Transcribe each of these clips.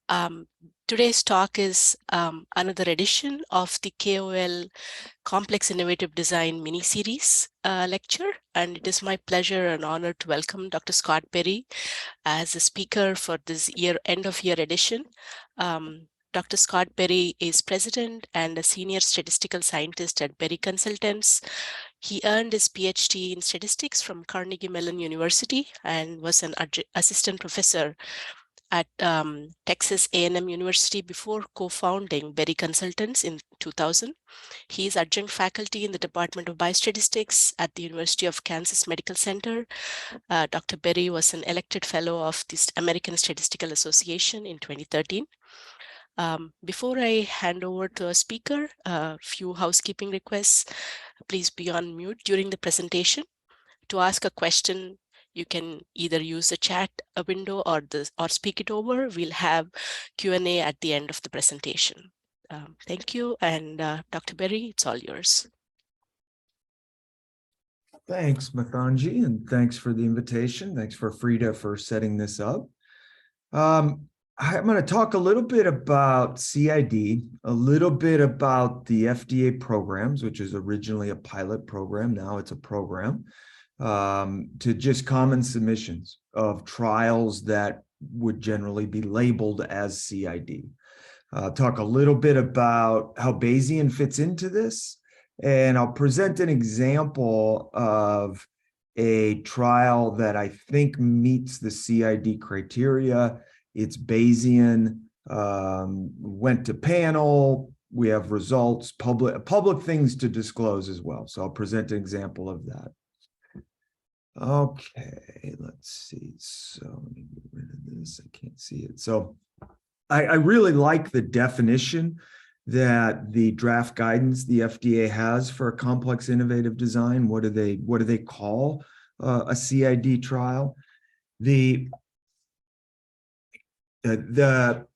Um, Today's talk is another edition of the KOL Complex Innovative Design mini-series lecture, and it is my pleasure and honor to welcome Dr. Scott Berry as a speaker for this end of year edition. Dr. Scott Berry is president and a senior statistical scientist at Berry Consultants. He earned his PhD in statistics from Carnegie Mellon University and was an assistant professor at Texas A&M University before co-founding Berry Consultants in 2000. He is adjunct faculty in the Department of Biostatistics at the University of Kansas Medical Center. Dr. Berry was an elected fellow of the American Statistical Association in 2013. Before I hand over to a speaker, a few housekeeping requests. Please be on mute during the presentation. To ask a question, you can either use the chat window or speak it over. We'll have Q&A at the end of the presentation. Thank you, and Dr. Berry, it's all yours. Thanks, Mathanji, and thanks for the invitation. Thanks for Frida for setting this up. I'm going to talk a little bit about CID, a little bit about the FDA programs, which is originally a pilot program. Now it's a program, to just common submissions of trials that would generally be labeled as CID. Talk a little bit about how Bayesian fits into this, and I'll present an example of a trial that I think meets the CID criteria. It's Bayesian, went to panel, we have results, public things to disclose as well. So I'll present an example of that. Okay, let's see. So let me get rid of this. I can't see it. So I really like the definition that the draft guidance the FDA has for a complex innovative design. What do they call a CID trial? The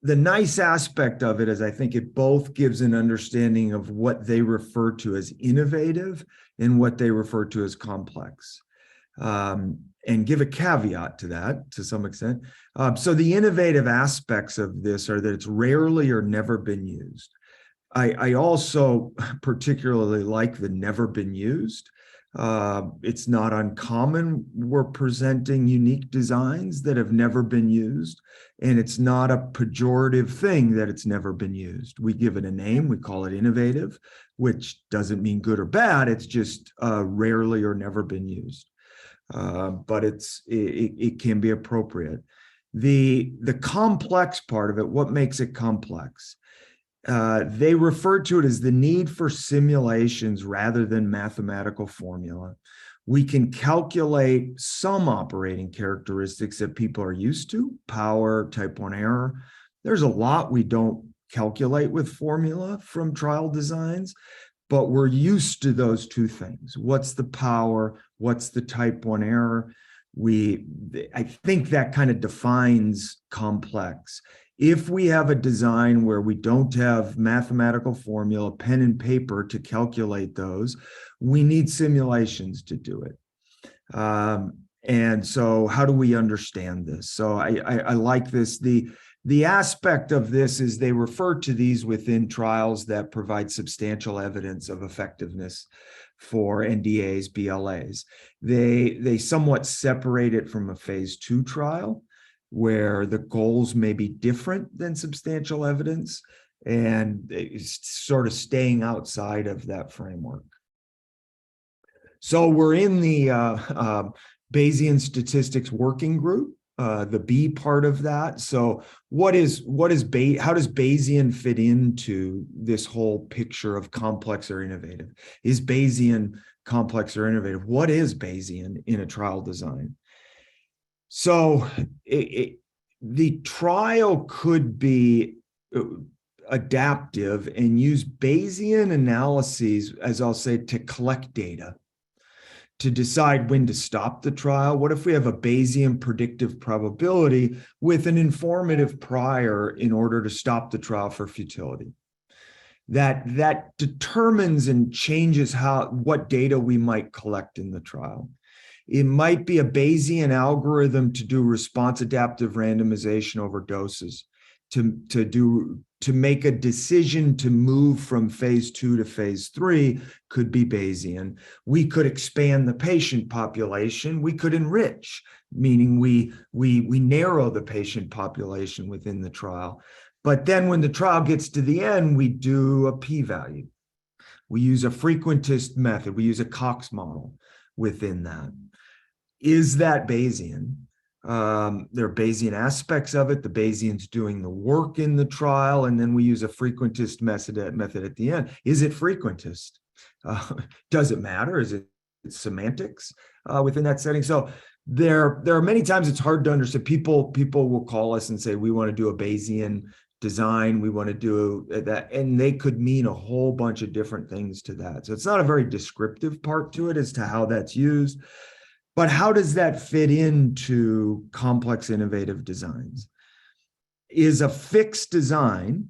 nice aspect of it is I think it both gives an understanding of what they refer to as innovative and what they refer to as complex. And give a caveat to that to some extent. So the innovative aspects of this are that it's rarely or never been used. I also particularly like the never been used. It's not uncommon. We're presenting unique designs that have never been used, and it's not a pejorative thing that it's never been used. We give it a name, we call it innovative, which doesn't mean good or bad. It's just rarely or never been used. But it can be appropriate. The complex part of it, what makes it complex? They refer to it as the need for simulations rather than mathematical formula. We can calculate some operating characteristics that people are used to, power, type 1 error. There's a lot we don't calculate with formula from trial designs, but we're used to those two things. What's the power? What's the type 1 error? I think that kind of defines complex. If we have a design where we don't have mathematical formula, pen and paper to calculate those, we need simulations to do it. And so how do we understand this? So I like this. The aspect of this is they refer to these within trials that provide substantial evidence of effectiveness for NDAs, BLAs. They somewhat separate it from a phase 2 trial where the goals may be different than substantial evidence, and it's sort of staying outside of that framework. So we're in the Bayesian Statistics Working Group, the B part of that. So how does Bayesian fit into this whole picture of complex or innovative? Is Bayesian complex or innovative? What is Bayesian in a trial design? So the trial could be adaptive and use Bayesian analyses, as I'll say, to collect data, to decide when to stop the trial. What if we have a Bayesian predictive probability with an informative prior in order to stop the trial for futility? That determines and changes what data we might collect in the trial. It might be a Bayesian algorithm to do response adaptive randomization over doses. to make a decision to move from phase 2 to phase 3 could be Bayesian. We could expand the patient population. We could enrich, meaning we narrow the patient population within the trial. But then when the trial gets to the end, we do a p-value. We use a frequentist method. We use a Cox model within that. Is that Bayesian? There are Bayesian aspects of it. The Bayesian's doing the work in the trial, and then we use a frequentist method at the end. Is it frequentist? Does it matter? Is it semantics within that setting? So there are many times it's hard to understand. People will call us and say, we want to do a Bayesian design, we want to do that, and they could mean a whole bunch of different things to that. So it's not a very descriptive part to it as to how that's used. But how does that fit into complex innovative designs? Is a fixed design,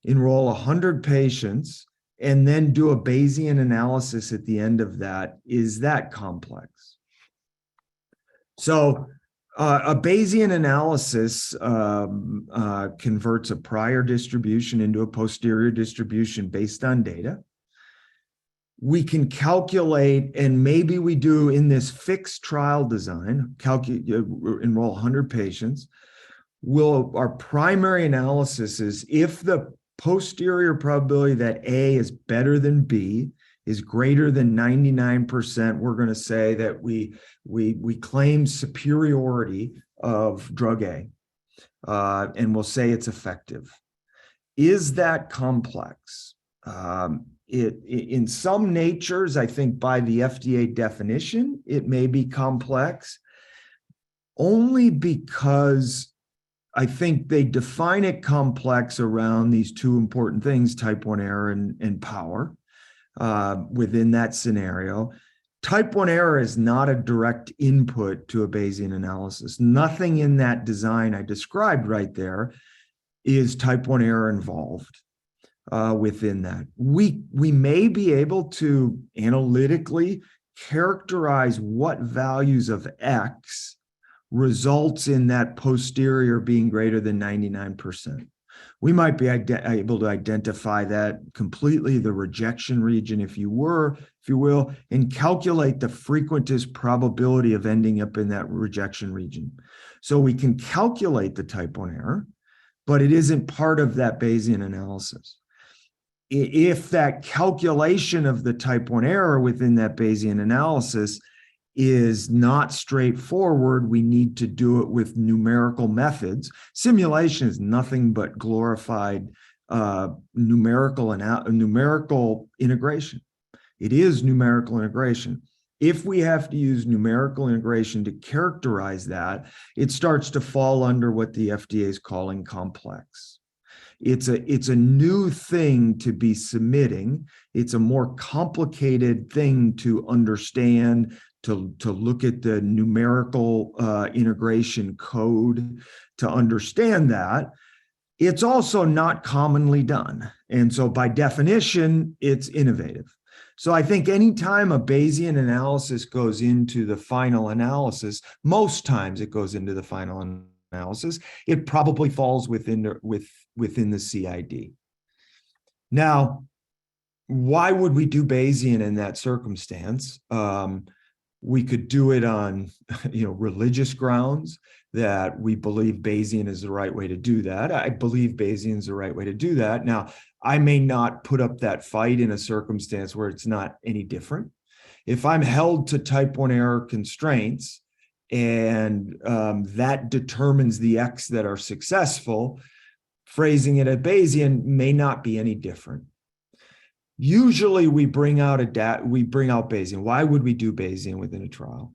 enroll 100 patients, and then do a Bayesian analysis at the end of that, is that complex? So a Bayesian analysis converts a prior distribution into a posterior distribution based on data. We can calculate, and maybe we do in this fixed trial design, enroll 100 patients. Our primary analysis is if the posterior probability that A is better than B is greater than 99%, we're going to say that we claim superiority of drug A, and we'll say it's effective. Is that complex? In some natures, I think by the FDA definition, it may be complex, only because I think they define it complex around these two important things, type 1 error and power within that scenario. Type 1 error is not a direct input to a Bayesian analysis. Nothing in that design I described right there is type 1 error involved. Within that, we may be able to analytically characterize what values of X results in that posterior being greater than 99%. We might be able to identify that completely, the rejection region, if you will, and calculate the frequentist probability of ending up in that rejection region. So we can calculate the type 1 error, but it isn't part of that Bayesian analysis. If that calculation of the type 1 error within that Bayesian analysis is not straightforward, we need to do it with numerical methods. Simulation is nothing but glorified numerical integration. It is numerical integration. If we have to use numerical integration to characterize that, it starts to fall under what the FDA is calling complex. It's a new thing to be submitting. It's a more complicated thing to understand, to look at the numerical integration code to understand that. It's also not commonly done. And so by definition, it's innovative. So I think anytime a Bayesian analysis goes into the final analysis, most times it goes into the final analysis, it probably falls within the CID. Now, why would we do Bayesian in that circumstance? We could do it on religious grounds, that we believe Bayesian is the right way to do that. I believe Bayesian is the right way to do that. Now, I may not put up that fight in a circumstance where it's not any different. If I'm held to type 1 error constraints and that determines the X that are successful, phrasing it at Bayesian may not be any different. Usually we bring out Bayesian. Why would we do Bayesian within a trial?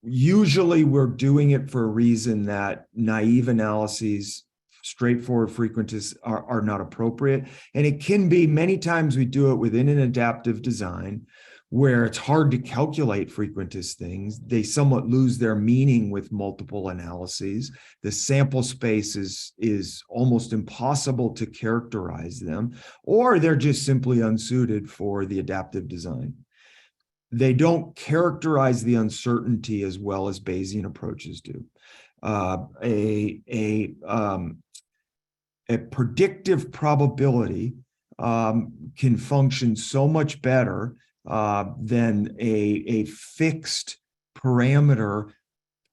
Usually we're doing it for a reason that naive analyses, straightforward frequentists are not appropriate. And it can be, many times we do it within an adaptive design where it's hard to calculate frequentist things. They somewhat lose their meaning with multiple analyses. The sample space is almost impossible to characterize them, or they're just simply unsuited for the adaptive design. They don't characterize the uncertainty as well as Bayesian approaches do. a predictive probability can function so much better than a fixed parameter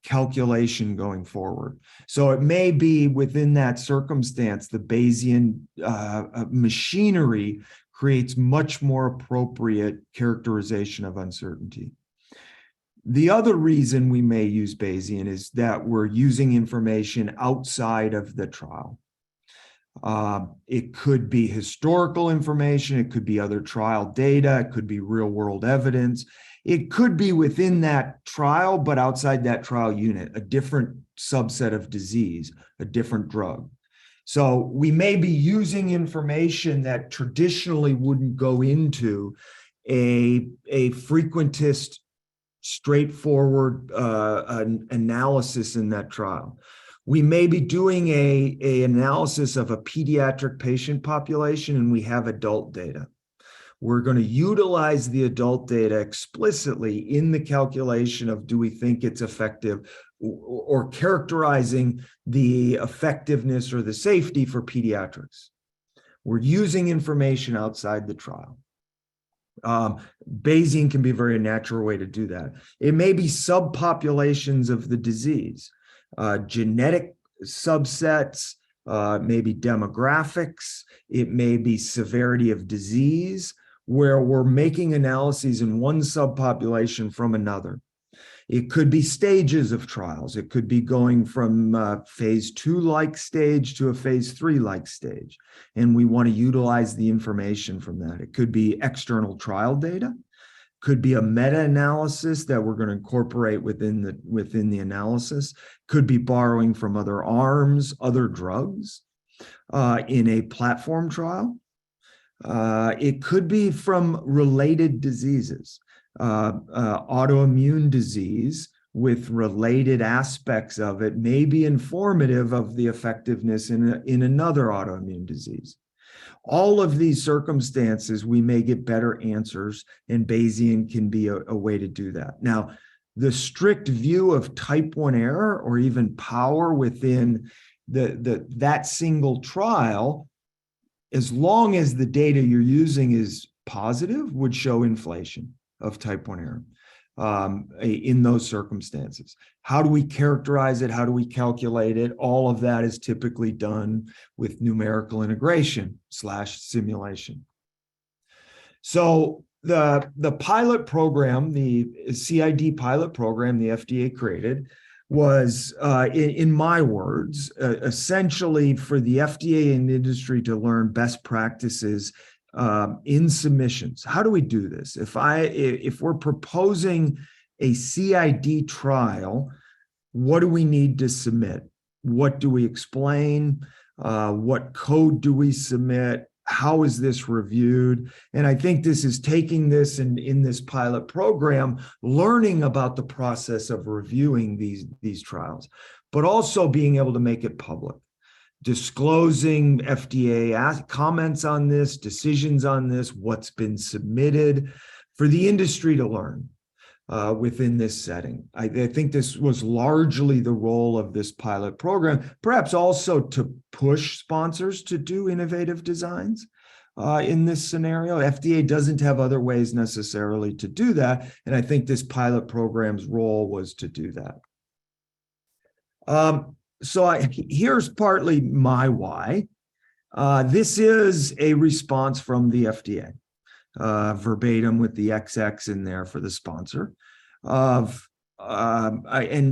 calculation going forward. So it may be within that circumstance, the Bayesian machinery creates much more appropriate characterization of uncertainty. The other reason we may use Bayesian is that we're using information outside of the trial. It could be historical information, it could be other trial data, it could be real world evidence. It could be within that trial, but outside that trial unit, a different subset of disease, a different drug. So we may be using information that traditionally wouldn't go into a frequentist, straightforward analysis in that trial. We may be doing a analysis of a pediatric patient population and we have adult data. We're going to utilize the adult data explicitly in the calculation of do we think it's effective or characterizing the effectiveness or the safety for pediatrics. We're using information outside the trial. Bayesian can be a very natural way to do that. It may be subpopulations of the disease, genetic subsets, maybe demographics, it may be severity of disease, where we're making analyses in one subpopulation from another. It could be stages of trials. It could be going from phase 2-like stage to a phase 3-like stage. And we want to utilize the information from that. It could be external trial data, could be a meta-analysis that we're going to incorporate within the analysis, could be borrowing from other arms, other drugs in a platform trial. It could be from related diseases, autoimmune disease with related aspects of it may be informative of the effectiveness in another autoimmune disease. All of these circumstances, we may get better answers, and Bayesian can be a way to do that. Now, the strict view of type 1 error or even power within that single trial, as long as the data you're using is positive, would show inflation of type 1 error in those circumstances. How do we characterize it? How do we calculate it? All of that is typically done with numerical integration / simulation. So the pilot program, the CID pilot program the FDA created was, in my words, essentially for the FDA and industry to learn best practices in submissions. How do we do this? If we're proposing a CID trial, what do we need to submit? What do we explain? What code do we submit? How is this reviewed? And I think this is taking this in this pilot program, learning about the process of reviewing these trials, but also being able to make it public, disclosing FDA comments on this, decisions on this, what's been submitted for the industry to learn within this setting. I think this was largely the role of this pilot program, perhaps also to push sponsors to do innovative designs in this scenario. FDA doesn't have other ways necessarily to do that, and I think this pilot program's role was to do that. Here's partly my why. This is a response from the FDA, verbatim with the XX in there for the sponsor. And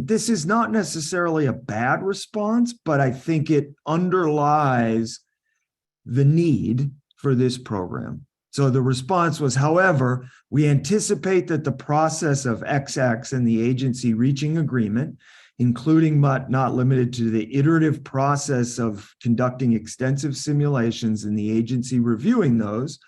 this is not necessarily a bad response, but I think it underlies the need for this program. So the response was, however, we anticipate that the process of XX and the agency reaching agreement, including but not limited to the iterative process of conducting extensive simulations and the agency reviewing those,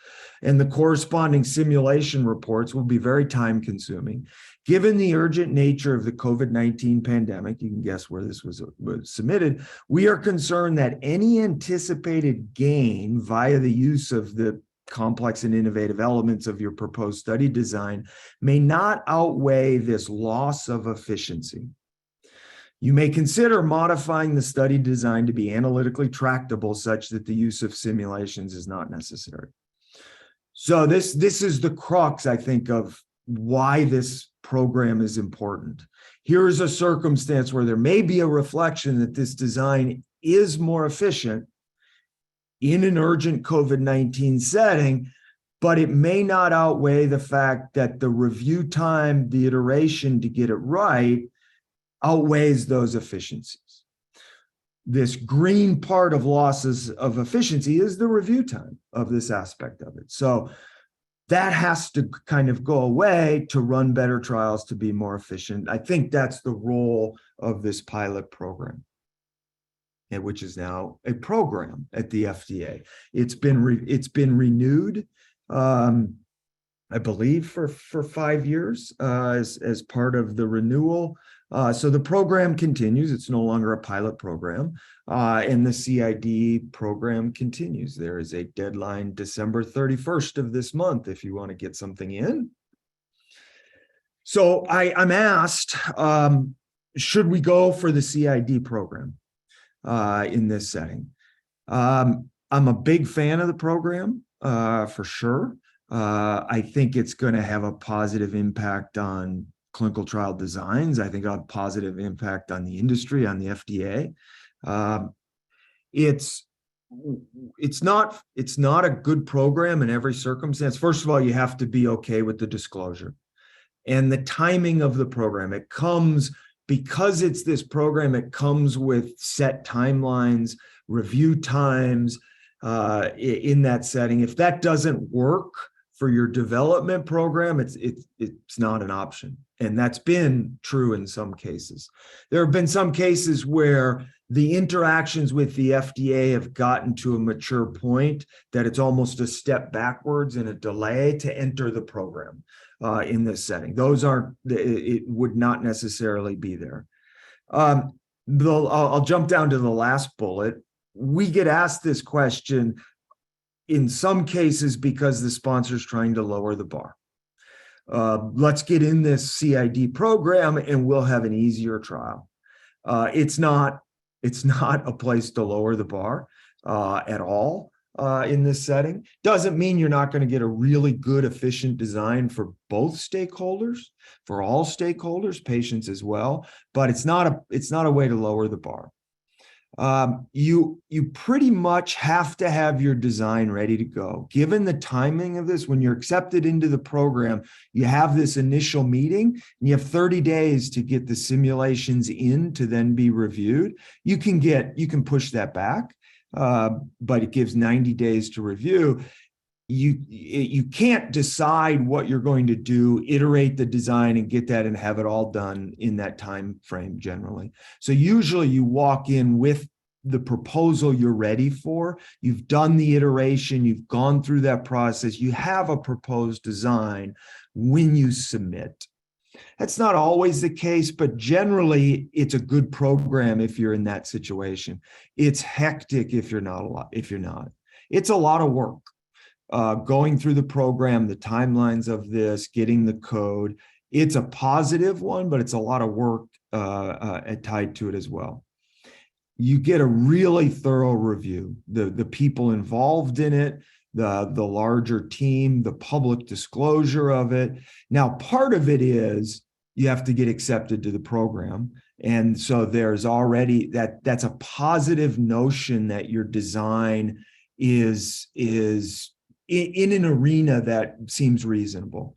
and the corresponding simulation reports will be very time-consuming. Given the urgent nature of the COVID-19 pandemic, you can guess where this was submitted, we are concerned that any anticipated gain via the use of the complex and innovative elements of your proposed study design may not outweigh this loss of efficiency. You may consider modifying the study design to be analytically tractable such that the use of simulations is not necessary. So this is the crux, I think, of why this program is important. Here's a circumstance where there may be a reflection that this design is more efficient in an urgent COVID-19 setting, but it may not outweigh the fact that the review time, the iteration to get it right, outweighs those efficiencies. This green part of losses of efficiency is the review time of this aspect of it. So that has to kind of go away to run better trials, to be more efficient. I think that's the role of this pilot program, which is now a program at the FDA. It's been renewed, I believe, for 5 years as part of the renewal. So the program continues. It's no longer a pilot program, and the CID program continues. There is a deadline, December 31st of this month, if you want to get something in. So I'm asked, should we go for the CID program in this setting? I'm a big fan of the program, for sure. I think it's going to have a positive impact on clinical trial designs. I think it'll have a positive impact on the industry, on the FDA. It's not a good program in every circumstance. First of all, you have to be okay with the disclosure and the timing of the program. It comes, because it's this program, it comes with set timelines, review times in that setting. If that doesn't work for your development program, it's not an option. And that's been true in some cases. There have been some cases where the interactions with the FDA have gotten to a mature point that it's almost a step backwards and a delay to enter the program in this setting. It would not necessarily be there. I'll jump down to the last bullet. We get asked this question in some cases because the sponsor's trying to lower the bar. Let's get in this CID program and we'll have an easier trial. It's not a place to lower the bar at all in this setting. Doesn't mean you're not going to get a really good, efficient design for both stakeholders, for all stakeholders, patients as well, but it's not a way to lower the bar. You pretty much have to have your design ready to go. Given the timing of this, when you're accepted into the program, you have this initial meeting and you have 30 days to get the simulations in to then be reviewed. You can push that back, but it gives 90 days to review. You can't decide what you're going to do, iterate the design and get that and have it all done in that time frame generally. So usually you walk in with the proposal you're ready for. You've done the iteration, you've gone through that process, you have a proposed design when you submit. That's not always the case, but generally it's a good program if you're in that situation. It's hectic if you're not. It's a lot of work. Going through the program, the timelines of this, getting the code, it's a positive one, but it's a lot of work tied to it as well. You get a really thorough review, the people involved in it, the larger team, the public disclosure of it. Now, part of it is you have to get accepted to the program. And so there's already that's a positive notion that your design is in an arena that seems reasonable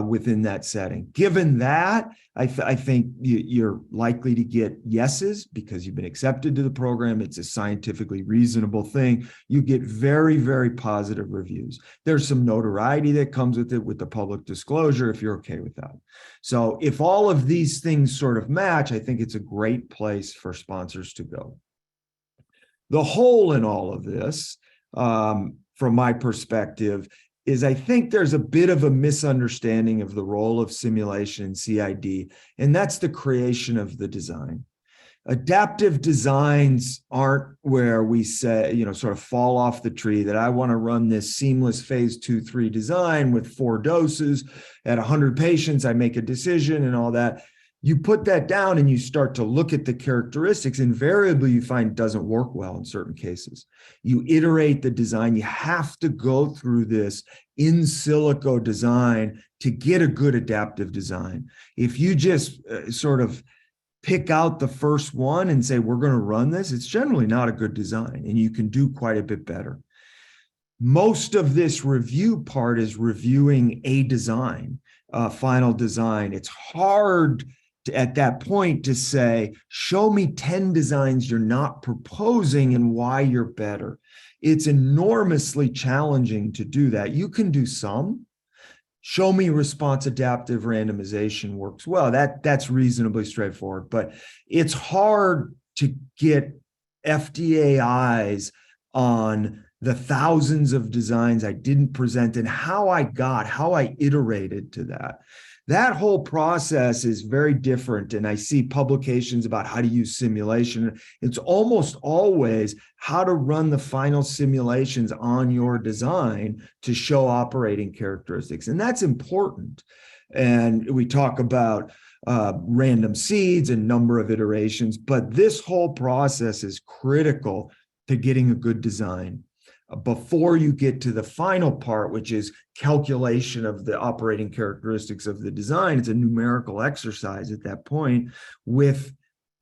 within that setting. Given that, I think you're likely to get yeses because you've been accepted to the program. It's a scientifically reasonable thing. You get very, very positive reviews. There's some notoriety that comes with it with the public disclosure if you're okay with that. So if all of these things sort of match, I think it's a great place for sponsors to go. The hole in all of this, from my perspective, is I think there's a bit of a misunderstanding of the role of simulation in CID, and that's the creation of the design. Adaptive designs aren't where we say, sort of fall off the tree that I want to run this seamless phase 2-3 design with 4 doses at 100 patients. I make a decision and all that. You put that down and you start to look at the characteristics. Invariably, you find it doesn't work well in certain cases. You iterate the design. You have to go through this in silico design to get a good adaptive design. If you just sort of pick out the first one and say, we're going to run this, it's generally not a good design, and you can do quite a bit better. Most of this review part is reviewing a design, final design. It's hard at that point to say, show me 10 designs you're not proposing and why you're better. It's enormously challenging to do that. You can do some. Show me response adaptive randomization works well. That's reasonably straightforward, but it's hard to get FDA eyes on the thousands of designs I didn't present and how I iterated to that. That whole process is very different. And I see publications about how to use simulation. It's almost always how to run the final simulations on your design to show operating characteristics. And that's important. And we talk about random seeds and number of iterations, but this whole process is critical to getting a good design. Before you get to the final part, which is calculation of the operating characteristics of the design, it's a numerical exercise at that point with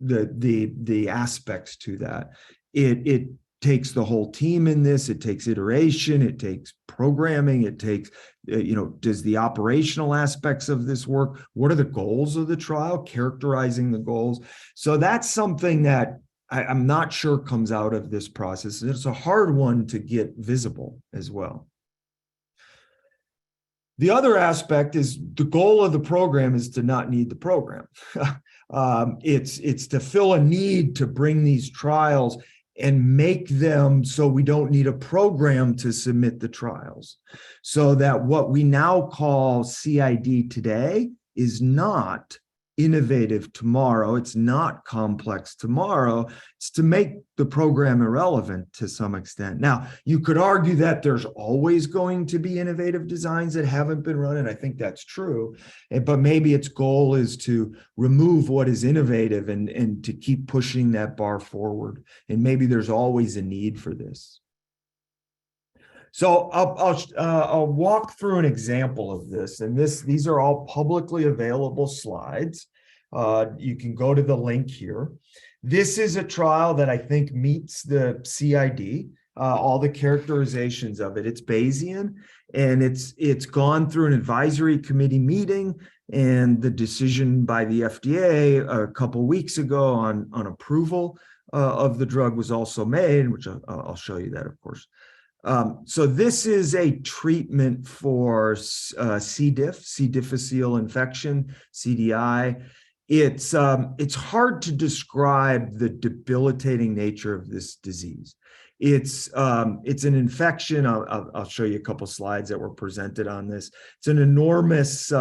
the aspects to that. It takes the whole team in this. It takes iteration. It takes programming. It takes, does the operational aspects of this work? What are the goals of the trial? Characterizing the goals. So that's something that I'm not sure comes out of this process. It's a hard one to get visible as well. The other aspect is the goal of the program is to not need the program. It's to fill a need to bring these trials and make them so we don't need a program to submit the trials. So that what we now call CID today is not innovative tomorrow. It's not complex tomorrow. It's to make the program irrelevant to some extent. Now, you could argue that there's always going to be innovative designs that haven't been run, and I think that's true. But maybe its goal is to remove what is innovative and to keep pushing that bar forward. And maybe there's always a need for this. So I'll walk through an example of this, and these are all publicly available slides. You can go to the link here. This is a trial that I think meets the CID, all the characterizations of it. It's Bayesian, and it's gone through an advisory committee meeting, and the decision by the FDA a couple weeks ago on approval of the drug was also made, which I'll show you that, of course. So this is a treatment for C. diff, C. difficile infection, CDI. It's hard to describe the debilitating nature of this disease. It's an infection. I'll show you a couple slides that were presented on this. It's an enormous.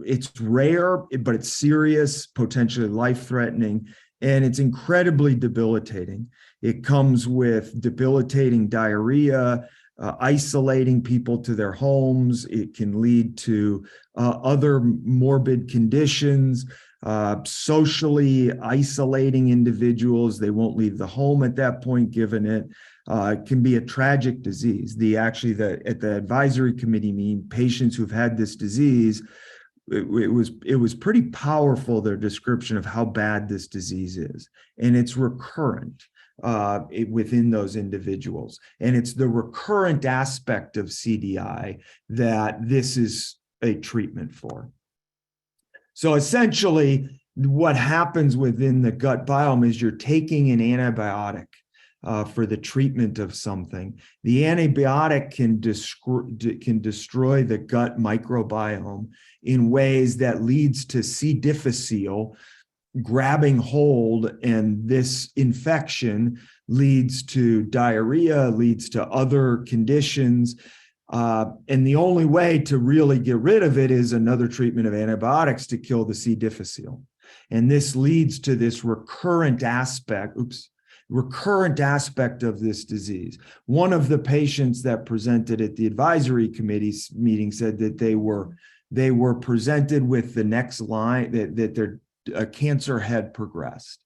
It's rare, but it's serious, potentially life-threatening. And it's incredibly debilitating. It comes with debilitating diarrhea, isolating people to their homes. It can lead to other morbid conditions, socially isolating individuals. They won't leave the home at that point, given it. It can be a tragic disease. At the advisory committee meeting, patients who've had this disease, it was pretty powerful, their description of how bad this disease is. And it's recurrent within those individuals. And it's the recurrent aspect of CDI that this is a treatment for. So essentially, what happens within the gut biome is you're taking an antibiotic for the treatment of something. The antibiotic can destroy the gut microbiome in ways that leads to C. difficile grabbing hold, and this infection leads to diarrhea, leads to other conditions. And the only way to really get rid of it is another treatment of antibiotics to kill the C. difficile. And this leads to this recurrent aspect recurrent aspect of this disease. One of the patients that presented at the advisory committee meeting said that they were presented with the next line, that their cancer had progressed.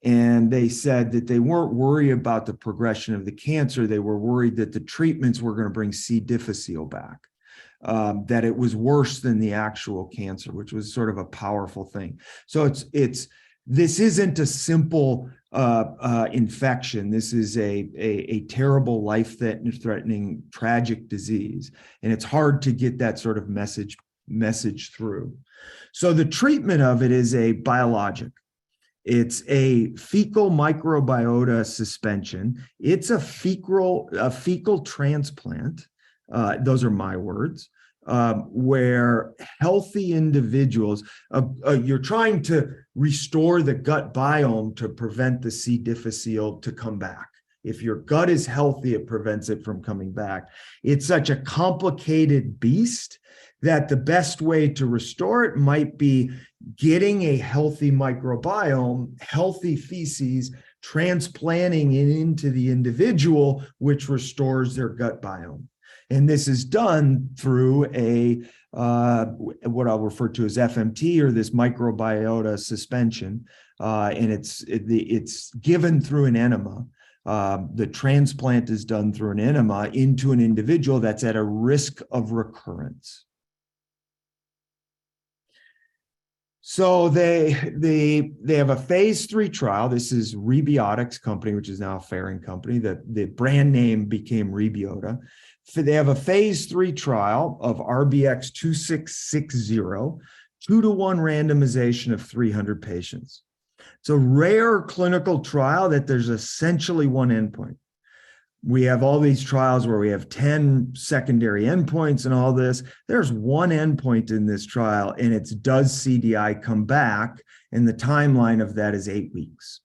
And they said that they weren't worried about the progression of the cancer. They were worried that the treatments were going to bring C. difficile back, that it was worse than the actual cancer, which was sort of a powerful thing. So this isn't a simple infection. This is a terrible, life-threatening, tragic disease. And it's hard to get that sort of message through. So the treatment of it is a biologic. It's a fecal microbiota suspension. It's a fecal transplant. Those are my words, where healthy individuals, you're trying to restore the gut biome to prevent the C. difficile to come back. If your gut is healthy, it prevents it from coming back. It's such a complicated beast that the best way to restore it might be getting a healthy microbiome, healthy feces, transplanting it into the individual, which restores their gut biome. And this is done through what I'll refer to as FMT, or this microbiota suspension, and it's given through an enema. The transplant is done through an enema into an individual that's at a risk of recurrence. So they have a phase 3 trial. This is Rebiotics company, which is now a Ferring company. The brand name became Rebiota. They have a phase 3 trial of RBX 2660, 2-to-1 randomization of 300 patients. It's a rare clinical trial that there's essentially one endpoint. We have all these trials where we have 10 secondary endpoints and all this. There's one endpoint in this trial, and it's, does CDI come back? And the timeline of that is 8 weeks.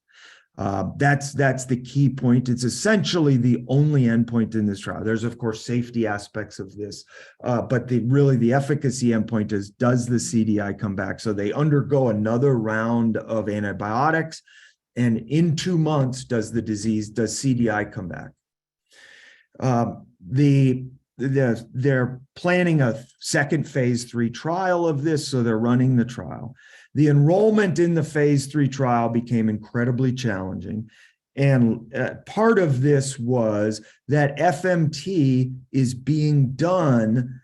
That's the key point. It's essentially the only endpoint in this trial. There's, of course, safety aspects of this, but the efficacy endpoint is, does the CDI come back? So they undergo another round of antibiotics, and in 2 months, does CDI come back? They're planning a second phase 3 trial of this, so they're running the trial. The enrollment in the phase 3 trial became incredibly challenging. And part of this was that FMT is being done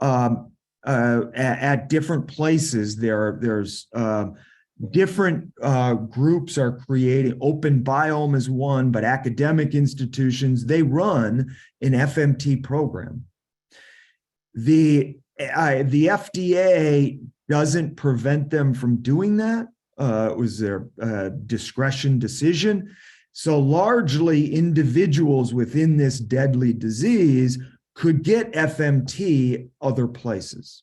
at different places. There's different groups are creating. Open Biome is one, but academic institutions, they run an FMT program. The FDA doesn't prevent them from doing that. It was their discretion decision. So largely individuals within this deadly disease could get FMT other places.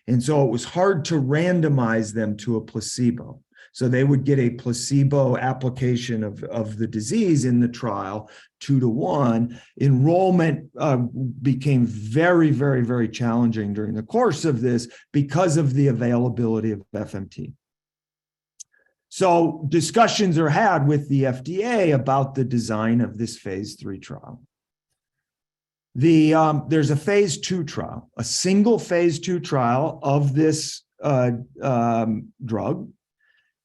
And so it was hard to randomize them to a placebo. So they would get a placebo application of the disease in the trial, 2-to-1. Enrollment became very, very, very challenging during the course of this because of the availability of FMT. So discussions are had with the FDA about the design of this phase 3 trial. There's a phase 2 trial, a single phase 2 trial of this drug,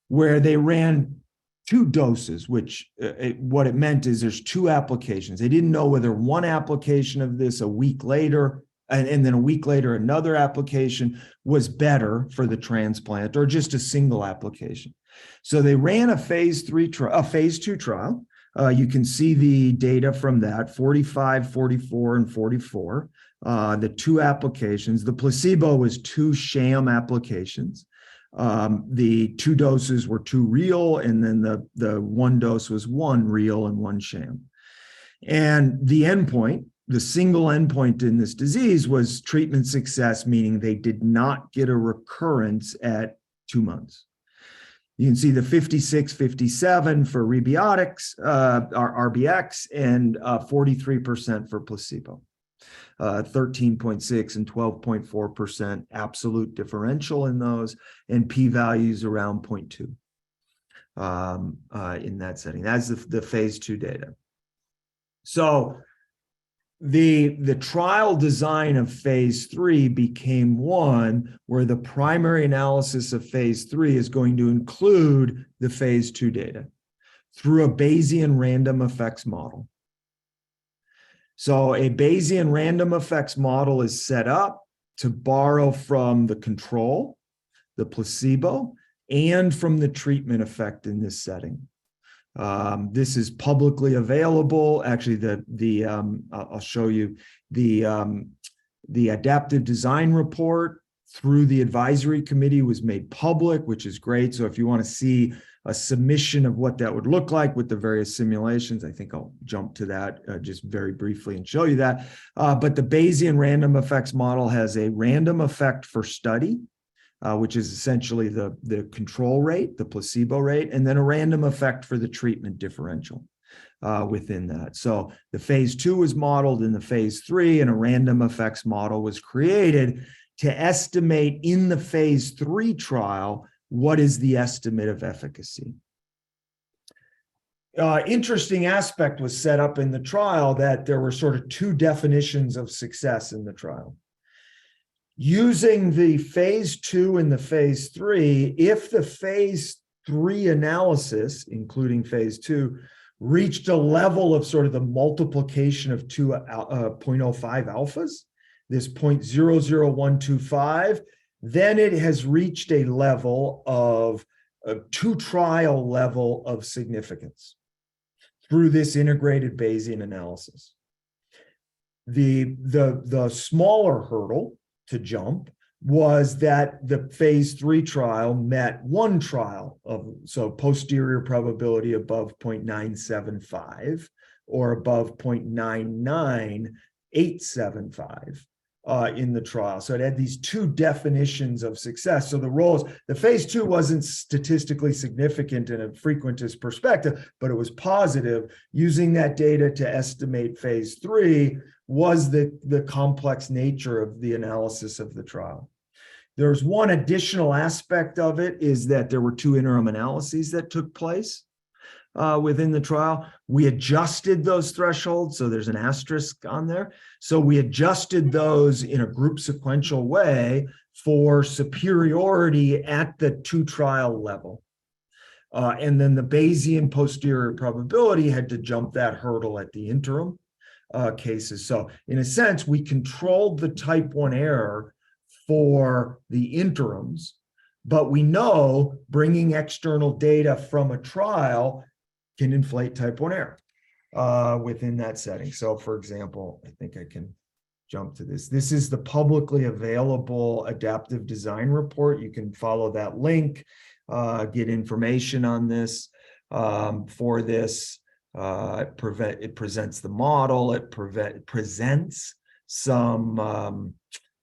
where they ran 2 doses, which what it meant is there's 2 applications. They didn't know whether one application of this a week later, and then a week later another application was better for the transplant, or just a single application. So they ran a phase 2 trial. You can see the data from that, 45, 44, and 44, the 2 applications. The placebo was 2 sham applications. The 2 doses were 2 real, and then the 1 dose was 1 real and 1 sham. And the endpoint, the single endpoint in this disease, was treatment success, meaning they did not get a recurrence at 2 months. You can see the 56, 57 for Rebiotics, RBX, and 43% for placebo. 13.6 and 12.4% absolute differential in those, and p-values around 0.2. in that setting. That's the phase 2 data. So the trial design of phase 3 became one where the primary analysis of phase 3 is going to include the phase 2 data through a Bayesian random effects model. So a Bayesian random effects model is set up to borrow from the control, the placebo, and from the treatment effect in this setting. This is publicly available. Actually, I'll show you the adaptive design report through the advisory committee was made public, which is great. So if you want to see a submission of what that would look like with the various simulations, I think I'll jump to that just very briefly and show you that. But the Bayesian random effects model has a random effect for study, which is essentially the control rate, the placebo rate, and then a random effect for the treatment differential within that. So the phase 2 was modeled in the phase 3, and a random effects model was created to estimate in the phase 3 trial what is the estimate of efficacy. Interesting aspect was set up in the trial that there were sort of two definitions of success in the trial. Using the phase 2 and the phase 3, if the phase 3 analysis, including phase 2, reached a level of sort of the multiplication of 0.05 alphas, this 0.00125, then it has reached a level of a 2-trial level of significance through this integrated Bayesian analysis. The smaller hurdle to jump was that the phase 3 trial met 1 trial of, so posterior probability above 0.975 or above 0.99875 in the trial. So it had these two definitions of success. So the phase 2 wasn't statistically significant in a frequentist perspective, but it was positive. Using that data to estimate phase 3 was the complex nature of the analysis of the trial. There's one additional aspect of it, is that there were 2 interim analyses that took place within the trial. We adjusted those thresholds, so there's an asterisk on there. So we adjusted those in a group sequential way for superiority at the 2-trial level. And then the Bayesian posterior probability had to jump that hurdle at the interim cases. So in a sense, we controlled the type 1 error for the interims, but we know bringing external data from a trial can inflate type 1 error within that setting. So for example, I think I can jump to this. This is the publicly available adaptive design report. You can follow that link, get information on this. For this, it presents the model, it presents some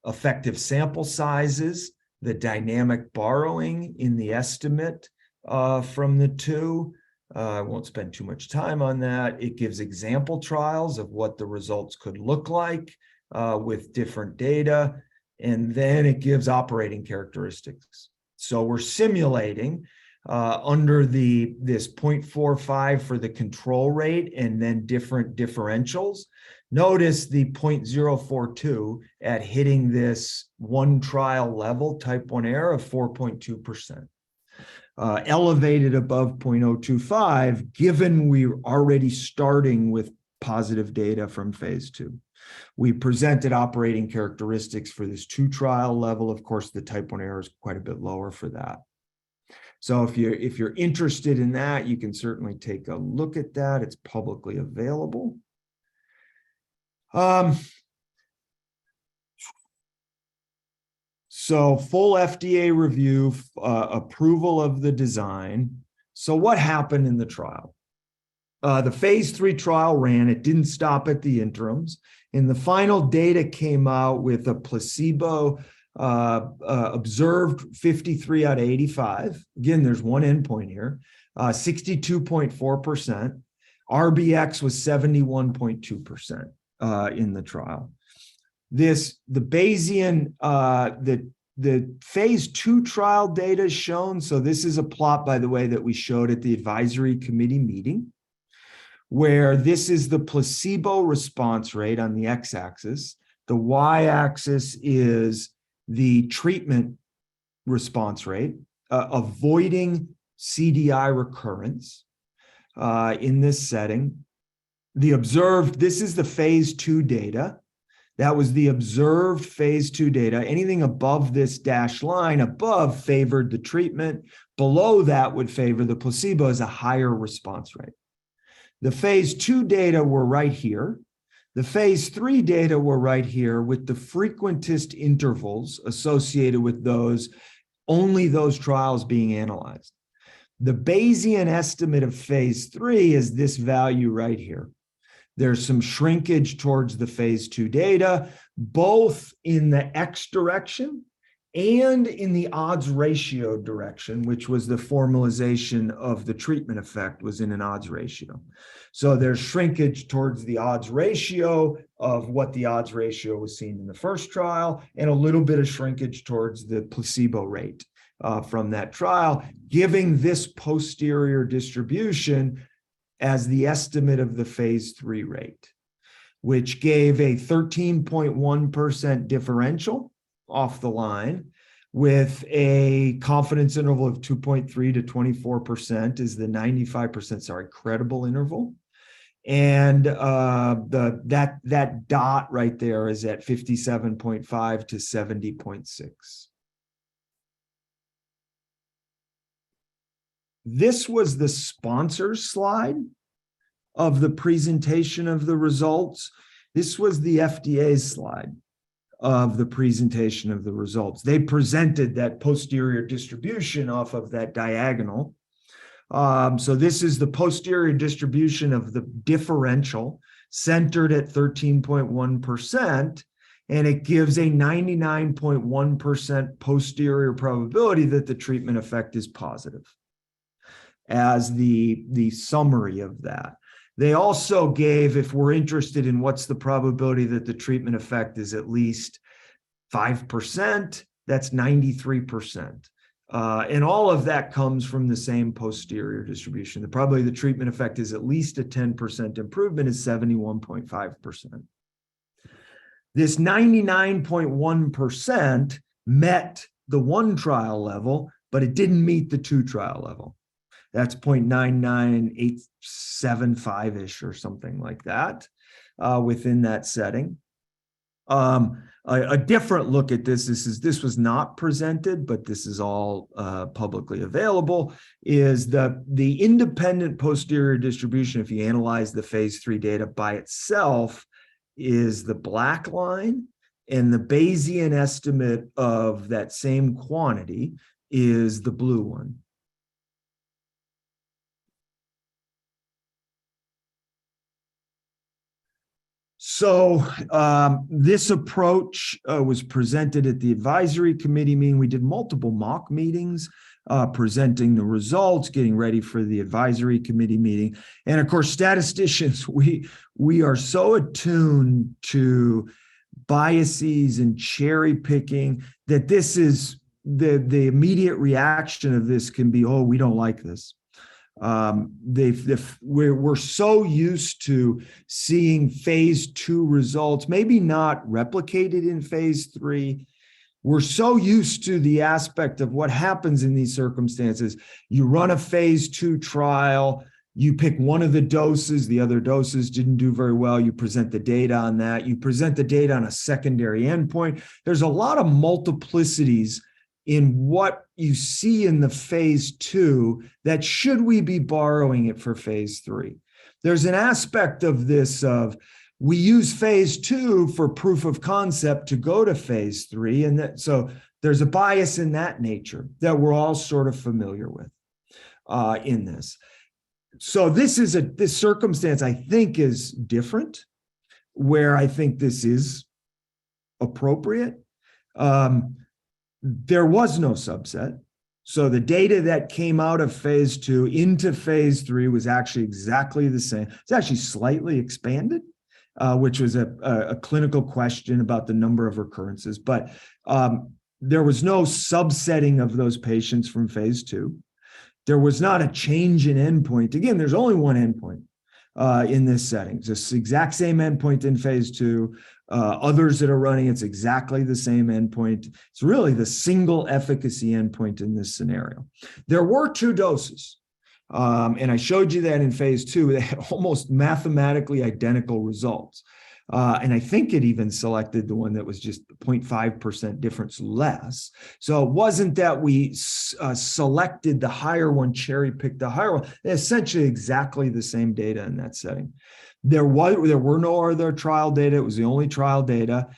effective sample sizes, the dynamic borrowing in the estimate from the 2. I won't spend too much time on that. It gives example trials of what the results could look like with different data, and then it gives operating characteristics. So we're simulating under this 0.45 for the control rate and then different differentials. Notice the 0.042 at hitting this 1 trial level type 1 error of 4.2%. Elevated above 0.025, given we're already starting with positive data from phase 2. We presented operating characteristics for this 2-trial level. Of course, the type 1 error is quite a bit lower for that. So if you're interested in that, you can certainly take a look at that. It's publicly available. So full FDA review, approval of the design. So what happened in the trial? The phase 3 trial ran. It didn't stop at the interims. And the final data came out with a placebo observed 53 out of 85. Again, there's one endpoint here, 62.4%. RBX was 71.2% in the trial. The Bayesian, the the phase 2 trial data is shown. So this is a plot, by the way, that we showed at the advisory committee meeting, where this is the placebo response rate on the x-axis. The y-axis is the treatment response rate, avoiding CDI recurrence in this setting. This is the phase 2 data. That was the observed phase 2 data. Anything above this dashed line above favored the treatment. Below that would favor the placebo as a higher response rate. The phase 2 data were right here. The phase 3 data were right here with the frequentist intervals associated with only those trials being analyzed. The Bayesian estimate of phase 3 is this value right here. There's some shrinkage towards the phase 2 data, both in the X direction and in the odds ratio direction, which was the formalization of the treatment effect was in an odds ratio. So there's shrinkage towards the odds ratio of what the odds ratio was seen in the first trial, and a little bit of shrinkage towards the placebo rate from that trial, giving this posterior distribution as the estimate of the phase 3 rate, which gave a 13.1% differential off the line with a confidence interval of 2.3 to 24% is the 95%, credible interval. And that dot right there is at 57.5 to 70.6. This was the sponsors slide of the presentation of the results. This was the FDA's slide of the presentation of the results. They presented that posterior distribution off of that diagonal. So this is the posterior distribution of the differential centered at 13.1%, and it gives a 99.1% posterior probability that the treatment effect is positive as the summary of that. They also gave, if we're interested in what's the probability that the treatment effect is at least 5%, that's 93%. And all of that comes from the same posterior distribution. The probability the treatment effect is at least a 10% improvement is 71.5%. This 99.1% met the 1 trial level, but it didn't meet the 2 trial level. That's 0.99875-ish or something like that within that setting. A different look at this this was not presented, but this is all publicly available, is the independent posterior distribution, if you analyze the phase 3 data by itself, is the black line, and the Bayesian estimate of that same quantity is the blue one. So this approach was presented at the advisory committee meeting. We did multiple mock meetings presenting the results, getting ready for the advisory committee meeting. And of course, statisticians, we are so attuned to biases and cherry picking that this is the immediate reaction of this can be, oh, we don't like this. We're so used to seeing phase 2 results, maybe not replicated in phase 3. We're so used to the aspect of what happens in these circumstances. You run a phase 2 trial, you pick one of the doses, the other doses didn't do very well. You present the data on that. You present the data on a secondary endpoint. There's a lot of multiplicities in what you see in the phase 2 that should we be borrowing it for phase 3? There's an aspect of this of we use phase 2 for proof of concept to go to phase 3. And so there's a bias in that nature that we're all sort of familiar with in this. So this circumstance I think is different, where I think this is appropriate. There was no subset. So the data that came out of phase 2 into phase 3 was actually exactly the same. It's actually slightly expanded, which was a clinical question about the number of recurrences. But There was no subsetting of those patients from phase 2. There was not a change in endpoint. Again, there's only one endpoint in this setting. It's the exact same endpoint in phase 2. Others that are running, it's exactly the same endpoint. It's really the single efficacy endpoint in this scenario. There were 2 doses. And I showed you that in phase 2, they had almost mathematically identical results. And I think it even selected the one that was just 0.5% difference less. So it wasn't that we selected the higher one, cherry-picked the higher one. Essentially exactly the same data in that setting. There were no other trial data. It was the only trial data.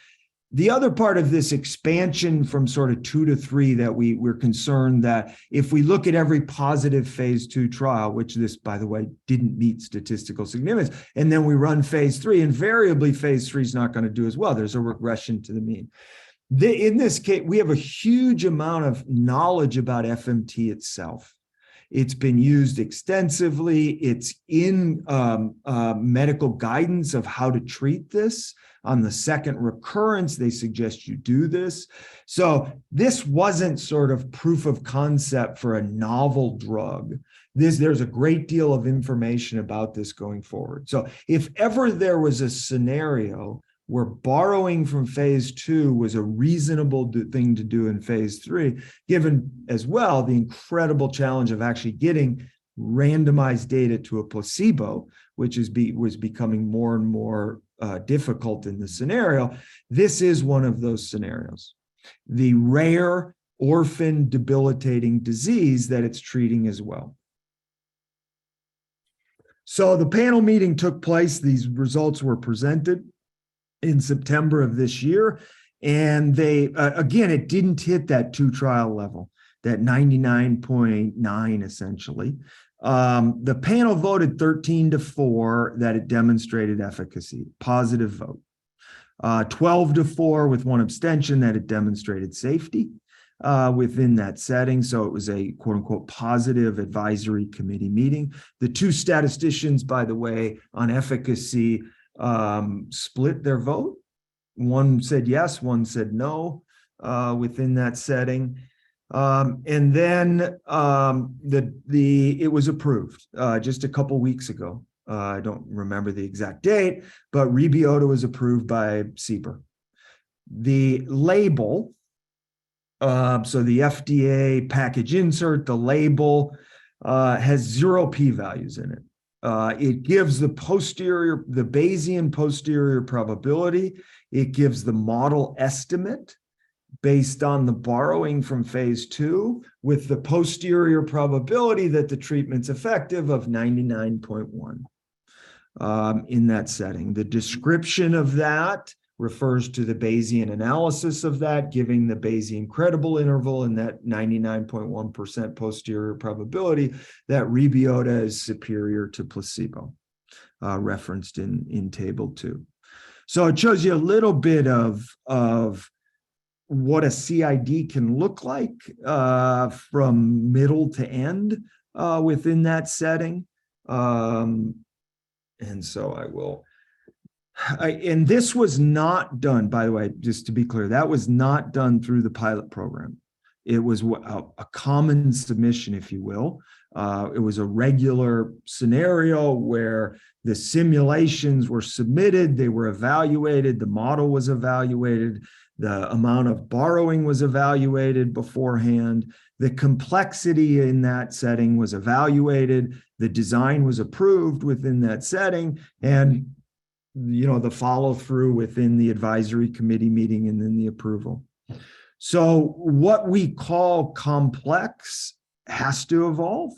The other part of this expansion from sort of 2 to 3 that we're concerned that if we look at every positive phase 2 trial, which this, by the way, didn't meet statistical significance, and then we run phase 3, invariably phase 3 is not going to do as well. There's a regression to the mean. In this case, we have a huge amount of knowledge about FMT itself. It's been used extensively. It's in medical guidance of how to treat this. On the second recurrence, they suggest you do this. So this wasn't sort of proof of concept for a novel drug. There's a great deal of information about this going forward. So if ever there was a scenario where borrowing from phase 2 was a reasonable thing to do in phase 3, given as well the incredible challenge of actually getting randomized data to a placebo, which was becoming more and more difficult in the scenario, this is one of those scenarios. The rare orphan debilitating disease that it's treating as well. So the panel meeting took place. These results were presented in September of this year. And they, again, it didn't hit that 2 trial level, that 99.9 essentially. The panel voted 13-4 that it demonstrated efficacy, positive vote. 12-4 with 1 abstention that it demonstrated safety within that setting. So it was a quote unquote positive advisory committee meeting. The 2 statisticians, by the way, on efficacy split their vote. One said yes, one said no within that setting. And then it was approved just a couple weeks ago. I don't remember the exact date, but Rebiota was approved by CBER. The label, so the FDA package insert, the label has 0 p-values in it. It gives the Bayesian posterior probability. It gives the model estimate based on the borrowing from phase 2 with the posterior probability that the treatment's effective of 99.1 in that setting. The description of that refers to the Bayesian analysis of that, giving the Bayesian credible interval and that 99.1% posterior probability that Rebiota is superior to placebo, referenced in table 2. So it shows you a little bit of what a CID can look like from middle to end within that setting. And so and this was not done, by the way, just to be clear, that was not done through the pilot program. It was a common submission, if you will. It was a regular scenario where the simulations were submitted, they were evaluated, the model was evaluated, the amount of borrowing was evaluated beforehand, the complexity in that setting was evaluated, the design was approved within that setting, and the follow-through within the advisory committee meeting and then the approval. So what we call complex has to evolve.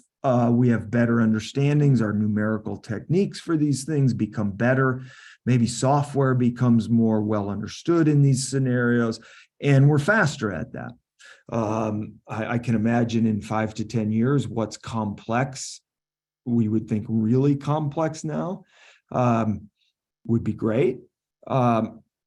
We have better understandings. Our numerical techniques for these things become better. Maybe software becomes more well understood in these scenarios, and we're faster at that. I can imagine in 5 to 10 years, what's complex, we would think really complex now, would be great.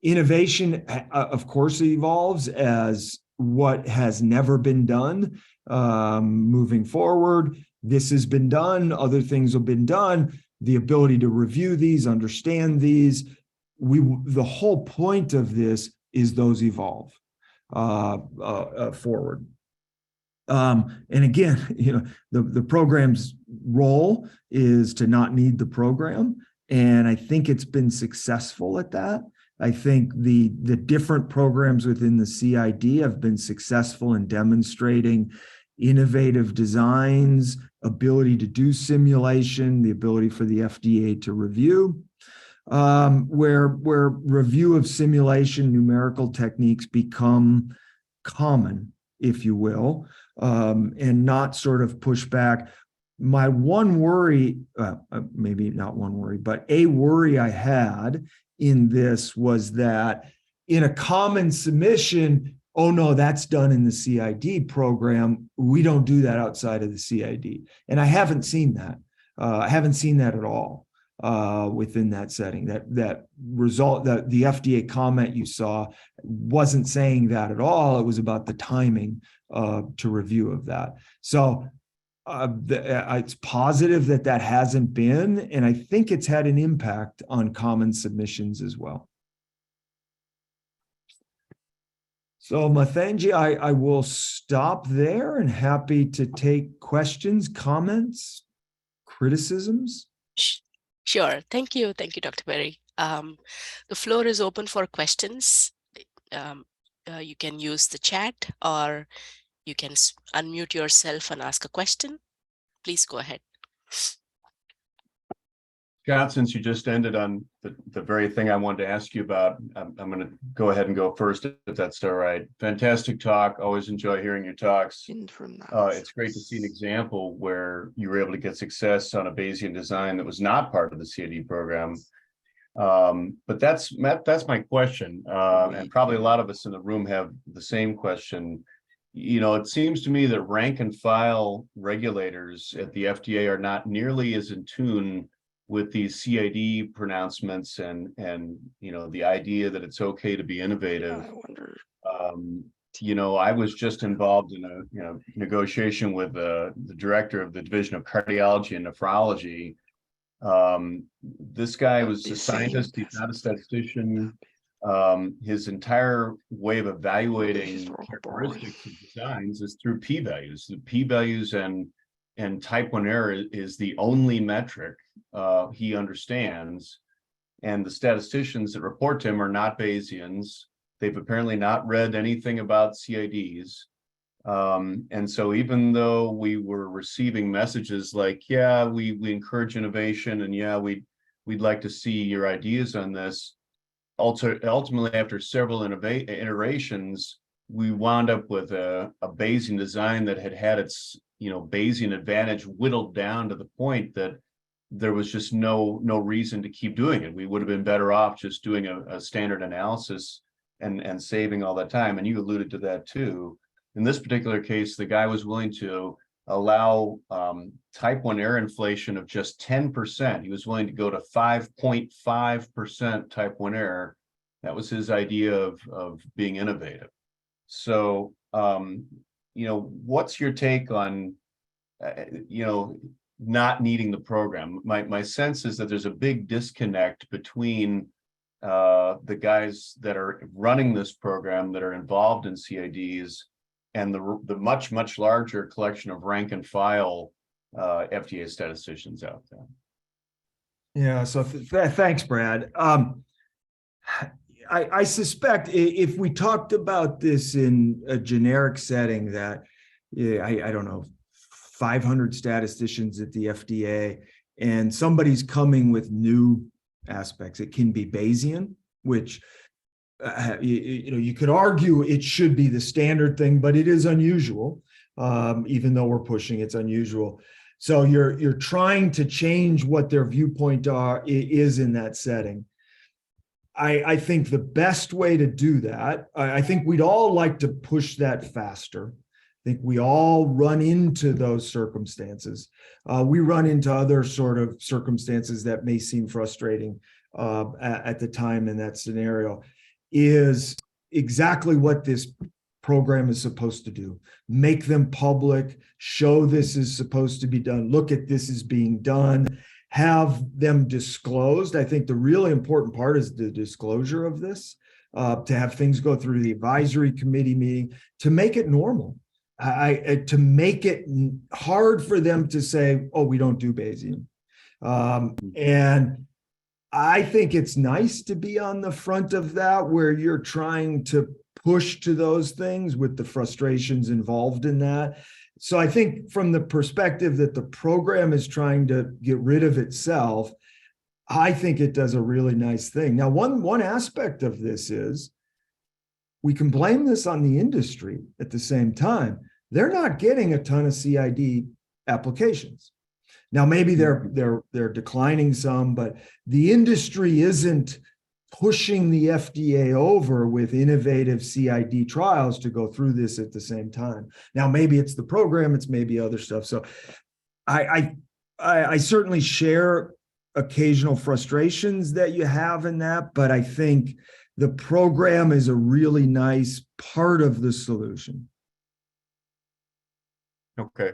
Innovation, of course, evolves as what has never been done moving forward. This has been done. Other things have been done. The ability to review these, understand these. The whole point of this is those evolve. forward. And again, the program's role is to not need the program. And I think it's been successful at that. I think the different programs within the CID have been successful in demonstrating innovative designs, ability to do simulation, the ability for the FDA to review, where review of simulation numerical techniques become common, if you will, and not sort of push back. My one worry, maybe not one worry, but a worry I had in this was that in a common submission, oh no, that's done in the CID program. We don't do that outside of the CID. And I haven't seen that. I haven't seen that at all within that setting. That result, that the FDA comment you saw wasn't saying that at all. It was about the timing to review of that. So it's positive that hasn't been, and I think it's had an impact on common submissions as well. So Mathanji, I will stop there and happy to take questions, comments, criticisms. Sure. Thank you, Dr. Berry. The floor is open for questions. You can use the chat, or you can unmute yourself and ask a question. Please go ahead. Scott, since you just ended on the very thing I wanted to ask you about, I'm going to go ahead and go first, if that's all right. Fantastic talk. Always enjoy hearing your talks. It's great to see an example where you were able to get success on a Bayesian design that was not part of the CAD program. But that's my question, and probably a lot of us in the room have the same question. It seems to me that rank and file regulators at the FDA are not nearly as in tune with these CID pronouncements and the idea that it's okay to be innovative. I wonder. I was just involved in a negotiation with the director of the Division of Cardiology and Nephrology. This guy was a scientist. He's not a statistician. His entire way of evaluating characteristics of designs is through p-values. The p-values and type 1 error is the only metric he understands. And the statisticians that report to him are not Bayesians. They've apparently not read anything about CIDs. And so even though we were receiving messages like, yeah, we encourage innovation, and yeah, we'd like to see your ideas on this, ultimately after several iterations, we wound up with a Bayesian design that had its Bayesian advantage whittled down to the point that there was just no reason to keep doing it. We would have been better off just doing a standard analysis and saving all that time. And you alluded to that too. In this particular case, the guy was willing to allow type 1 error inflation of just 10%. He was willing to go to 5.5% type 1 error. That was his idea of being innovative. So, what's your take on, not needing the program? My sense is that there's a big disconnect between the guys that are running this program, that are involved in CIDs, and the much larger collection of rank and file FDA statisticians out there. Yeah, so thanks, Brad. I suspect if we talked about this in a generic setting, that I don't know, 500 statisticians at the FDA, and somebody's coming with new aspects. It can be Bayesian, which you could argue it should be the standard thing, but it is unusual. Even though we're pushing, it's unusual. So you're trying to change what their viewpoint is in that setting. I think the best way to do that, I think we'd all like to push that faster. I think we all run into those circumstances. We run into other sort of circumstances that may seem frustrating at the time in that scenario. Is exactly what this program is supposed to do. Make them public, show this is supposed to be done, look at this is being done, have them disclosed. I think the really important part is the disclosure of this. to have things go through the advisory committee meeting, to make it normal. To make it hard for them to say, oh, we don't do Bayesian. And I think it's nice to be on the front of that, where you're trying to push to those things with the frustrations involved in that. So I think from the perspective that the program is trying to get rid of itself, I think it does a really nice thing. Now, one aspect of this is we can blame this on the industry at the same time. They're not getting a ton of CID applications. Now, maybe they're declining some, but the industry isn't pushing the FDA over with innovative CID trials to go through this at the same time. Now, maybe it's the program, it's maybe other stuff. So I certainly share occasional frustrations that you have in that, but I think the program is a really nice part of the solution. Okay.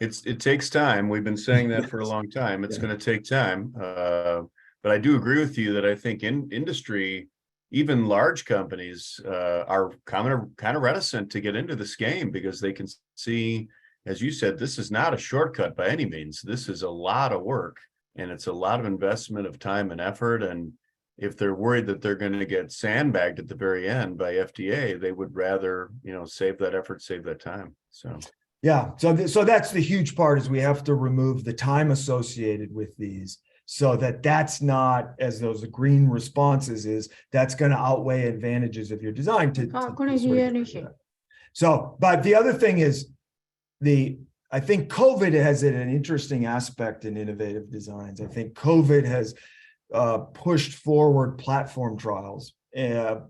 It takes time. We've been saying that for a long time. It's going to take time. But I do agree with you that I think in industry, even large companies are kind of reticent to get into this game because they can see, as you said, this is not a shortcut by any means. This is a lot of work, and it's a lot of investment of time and effort. And if they're worried that they're going to get sandbagged at the very end by FDA, they would rather, save that effort, save that time. So. Yeah, so that's the huge part, is we have to remove the time associated with these, so that's not, as those green responses is, that's going to outweigh advantages of your design So, but the other thing is I think COVID has an interesting aspect in innovative designs. I think COVID has pushed forward platform trials a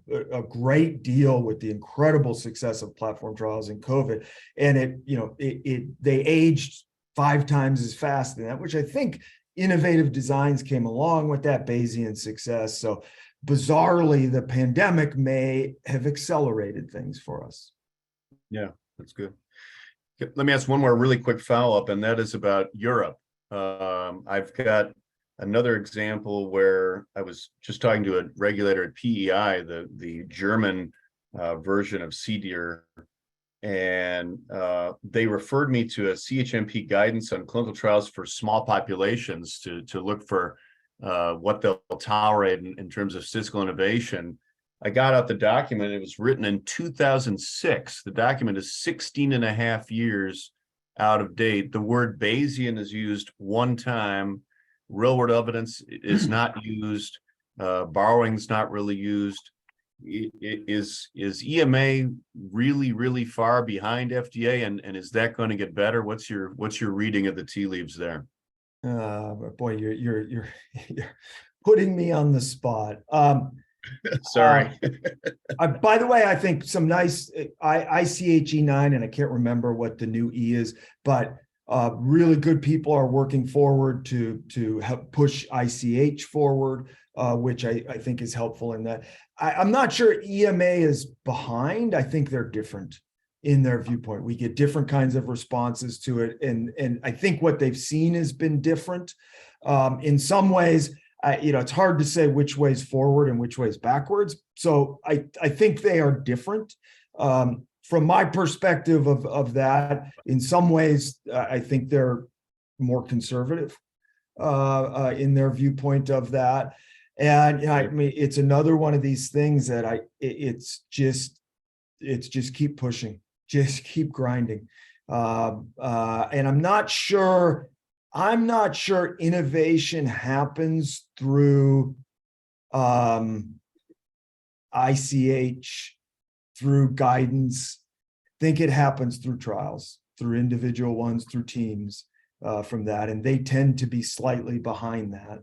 great deal with the incredible success of platform trials in COVID. And they aged 5 times as fast than that, which I think innovative designs came along with that Bayesian success. So bizarrely, the pandemic may have accelerated things for us. Yeah, that's good. Let me ask one more really quick follow-up, and that is about Europe. I've got another example where I was just talking to a regulator at PEI, the German version of CDER, and they referred me to a CHMP guidance on clinical trials for small populations to look for what they'll tolerate in terms of statistical innovation. I got out the document. It was written in 2006. The document is 16 and a half years out of date. The word Bayesian is used one time. Real world evidence is not used. Borrowing's not really used. Is EMA really far behind FDA, and is that going to get better? What's your reading of the tea leaves there? Boy, you're putting me on the spot. Sorry. By the way, I think some nice ICHE9, and I can't remember what the new E is, but really good people are working forward to help push ICH forward, which I think is helpful in that. I'm not sure EMA is behind. I think they're different in their viewpoint. We get different kinds of responses to it, and I think what they've seen has been different. In some ways, it's hard to say which way's forward and which way's backwards. So I think they are different. From my perspective of that, in some ways, I think they're more conservative in their viewpoint of that. And I mean, it's another one of these things that it's just keep pushing, just keep grinding. And I'm not sure innovation happens through ICH, through guidance. I think it happens through trials, through individual ones, through teams from that. And they tend to be slightly behind that.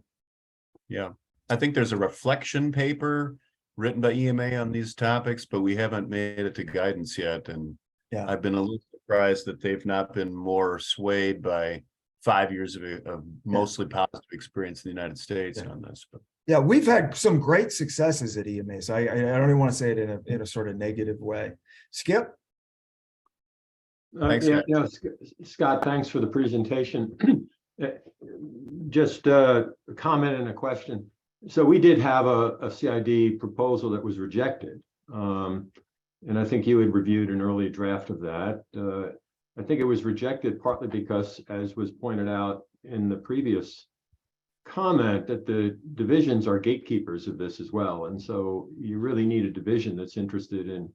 Yeah. I think there's a reflection paper written by EMA on these topics, but we haven't made it to guidance yet. And yeah, I've been a little surprised that they've not been more swayed by 5 years of mostly positive experience in the United States on this. But yeah, we've had some great successes at EMA. So I don't even want to say it in a sort of negative way. Skip? Thanks, Scott, thanks for the presentation. Just a comment and a question. So we did have a CID proposal that was rejected. And I think you had reviewed an early draft of that. I think it was rejected partly because, as was pointed out in the previous comment, that the divisions are gatekeepers of this as well. And so you really need a division that's interested in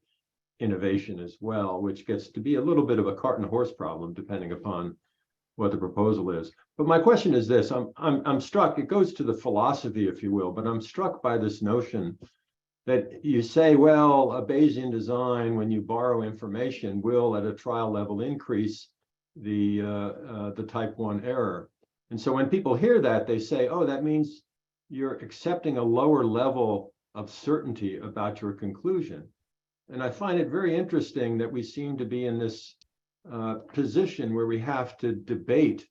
innovation as well, which gets to be a little bit of a cart and horse problem, depending upon what the proposal is. But my question is this: I'm struck. It goes to the philosophy, if you will, but I'm struck by this notion that you say, well, a Bayesian design, when you borrow information, will at a trial level increase the type 1 error. And so when people hear that, they say, oh, that means you're accepting a lower level of certainty about your conclusion. And I find it very interesting that we seem to be in this position where we have to debate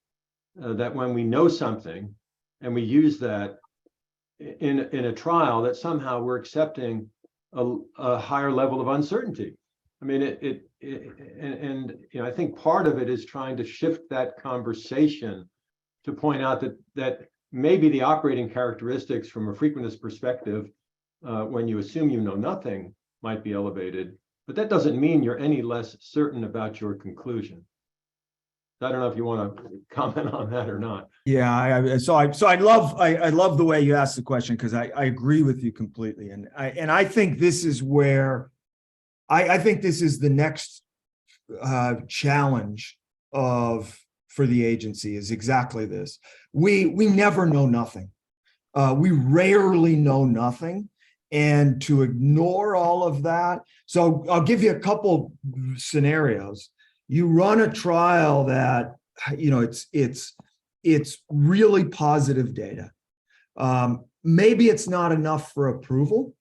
that when we know something and we use that in a trial, that somehow we're accepting a higher level of uncertainty. I mean, and you know, I think part of it is trying to shift that conversation to point out that maybe the operating characteristics from a frequentist perspective, when you assume you know nothing, might be elevated, but that doesn't mean you're any less certain about your conclusion. I don't know if you want to comment on that or not. Yeah, I love the way you asked the question, because I agree with you completely, and I think this is where I think this is the next challenge for the agency is exactly this. We never know nothing. We rarely know nothing, and to ignore all of that. So I'll give you a couple scenarios. You run a trial that, you know, it's really positive data. Maybe it's not enough for approval,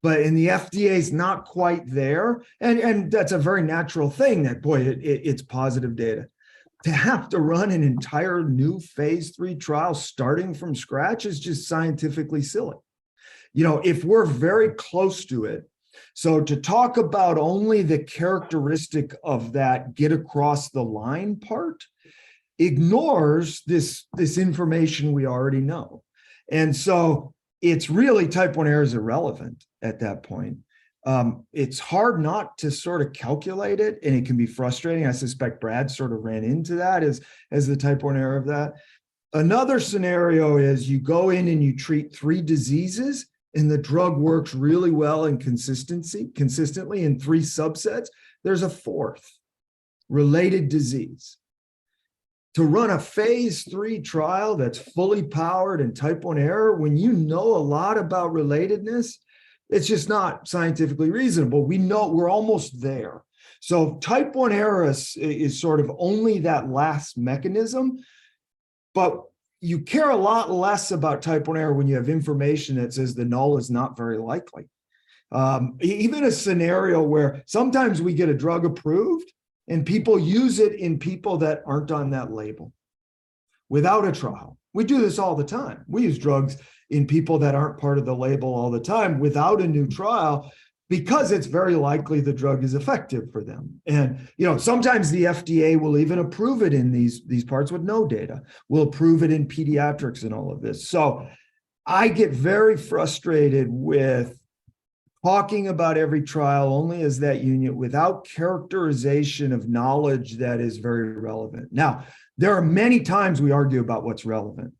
but in the FDA is not quite there. And that's a very natural thing that, boy, it's positive data. To have to run an entire new phase 3 trial starting from scratch is just scientifically silly. You know, if we're very close to it, so to talk about only the characteristic of that get across the line part ignores this information we already know. And so it's really type 1 error is irrelevant at that point. It's hard not to sort of calculate it, and it can be frustrating. I suspect Brad sort of ran into that as the type 1 error of that. Another scenario is you go in and you treat 3 diseases, and the drug works really well and consistently in 3 subsets. There's a 4th related disease. To run a phase 3 trial that's fully powered and type 1 error, when you know a lot about relatedness, it's just not scientifically reasonable. We know we're almost there. So type 1 error is sort of only that last mechanism, but you care a lot less about type 1 error when you have information that says the null is not very likely. Even a scenario where sometimes we get a drug approved and people use it in people that aren't on that label without a trial. We do this all the time. We use drugs in people that aren't part of the label all the time without a new trial, because it's very likely the drug is effective for them. And, you know, sometimes the FDA will even approve it in these parts with no data. We'll approve it in pediatrics and all of this. So I get very frustrated with talking about every trial only as that unit without characterization of knowledge that is very relevant. Now, there are many times we argue about what's relevant.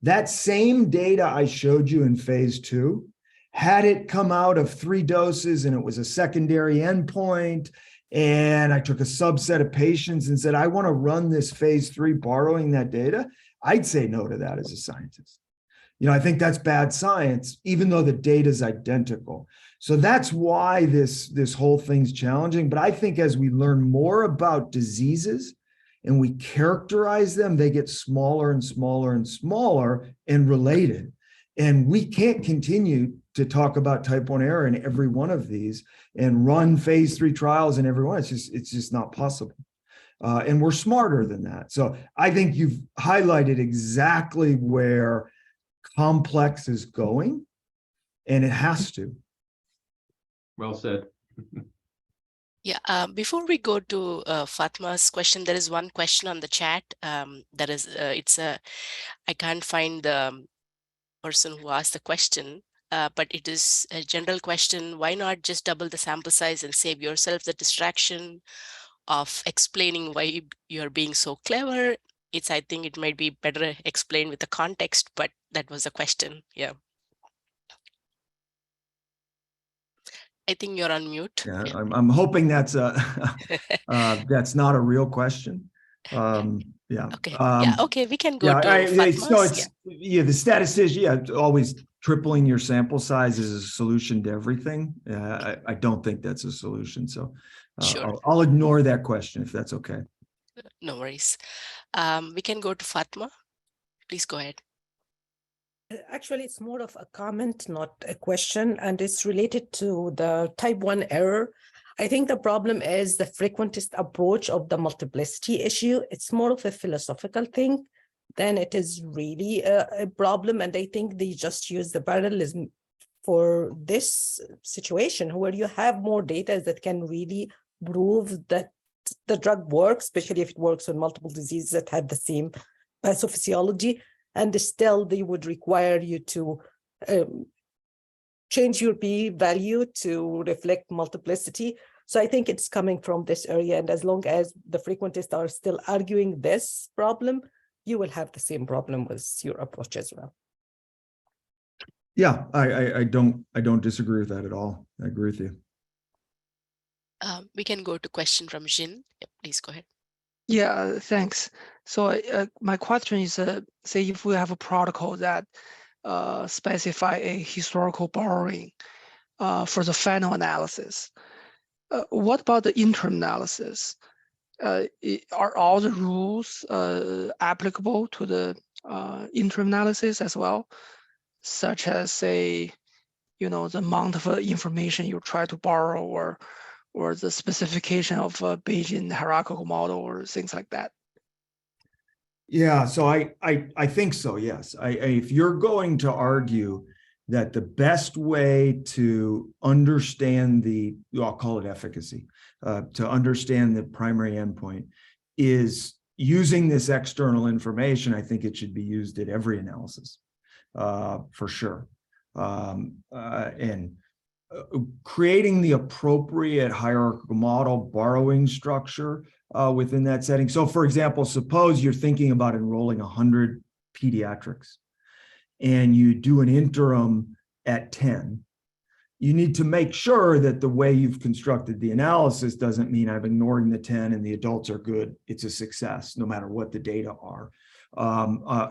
That same data I showed you in phase 2, had it come out of 3 doses and it was a secondary endpoint, and I took a subset of patients and said, I want to run this phase 3 borrowing that data, I'd say no to that as a scientist. You know, I think that's bad science, even though the data is identical. So that's why this whole thing's challenging. But I think as we learn more about diseases and we characterize them, they get smaller and smaller and smaller and related. And we can't continue to talk about type 1 error in every one of these and run phase 3 trials in every one. It's just not possible. And we're smarter than that. So I think you've highlighted exactly where complex is going, and it has to. Well said. Yeah, before we go to Fatma's question, there is one question on the chat. That is, I can't find the person who asked the question, but it is a general question. Why not just double the sample size and save yourself the distraction of explaining why you're being so clever? I think it might be better explained with the context, but that was the question. Yeah. I think you're on mute. Yeah, I'm hoping that's that's not a real question. Yeah. Okay. Yeah. Okay. We can go Yeah. to Fatma's. It's the statistician. Yeah, always tripling your sample size is a solution to everything. I don't think that's a solution. So Sure. I'll ignore that question if that's okay. No worries. We can go to Fatma. Please go ahead. Actually, it's more of a comment, not a question, and it's related to the type 1 error. I think the problem is the frequentist approach of the multiplicity issue. It's more of a philosophical thing than it is really a problem. And I think they just use the parallelism for this situation where you have more data that can really prove that the drug works, especially if it works on multiple diseases that have the same pathophysiology. And still, they would require you to change your p-value to reflect multiplicity. So I think it's coming from this area. And as long as the frequentists are still arguing this problem, you will have the same problem with your approach as well. Yeah, I don't disagree with that at all. I agree with you. We can go to question from Jin. Yep, please go ahead. Yeah, thanks. So my question is, say if we have a protocol that specify a historical borrowing for the final analysis, what about the interim analysis? Are all the rules applicable to the interim analysis as well, such as, say, the amount of information you try to borrow, or the specification of a Bayesian hierarchical model, or things like that? Yeah, so I think so, yes. If you're going to argue that the best way to understand I'll call it efficacy, to understand the primary endpoint is using this external information, I think it should be used at every analysis, for sure. And creating the appropriate hierarchical model borrowing structure within that setting. So for example, suppose you're thinking about enrolling 100 pediatrics and you do an interim at 10. You need to make sure that the way you've constructed the analysis doesn't mean I'm ignoring the 10 and the adults are good. It's a success, no matter what the data are.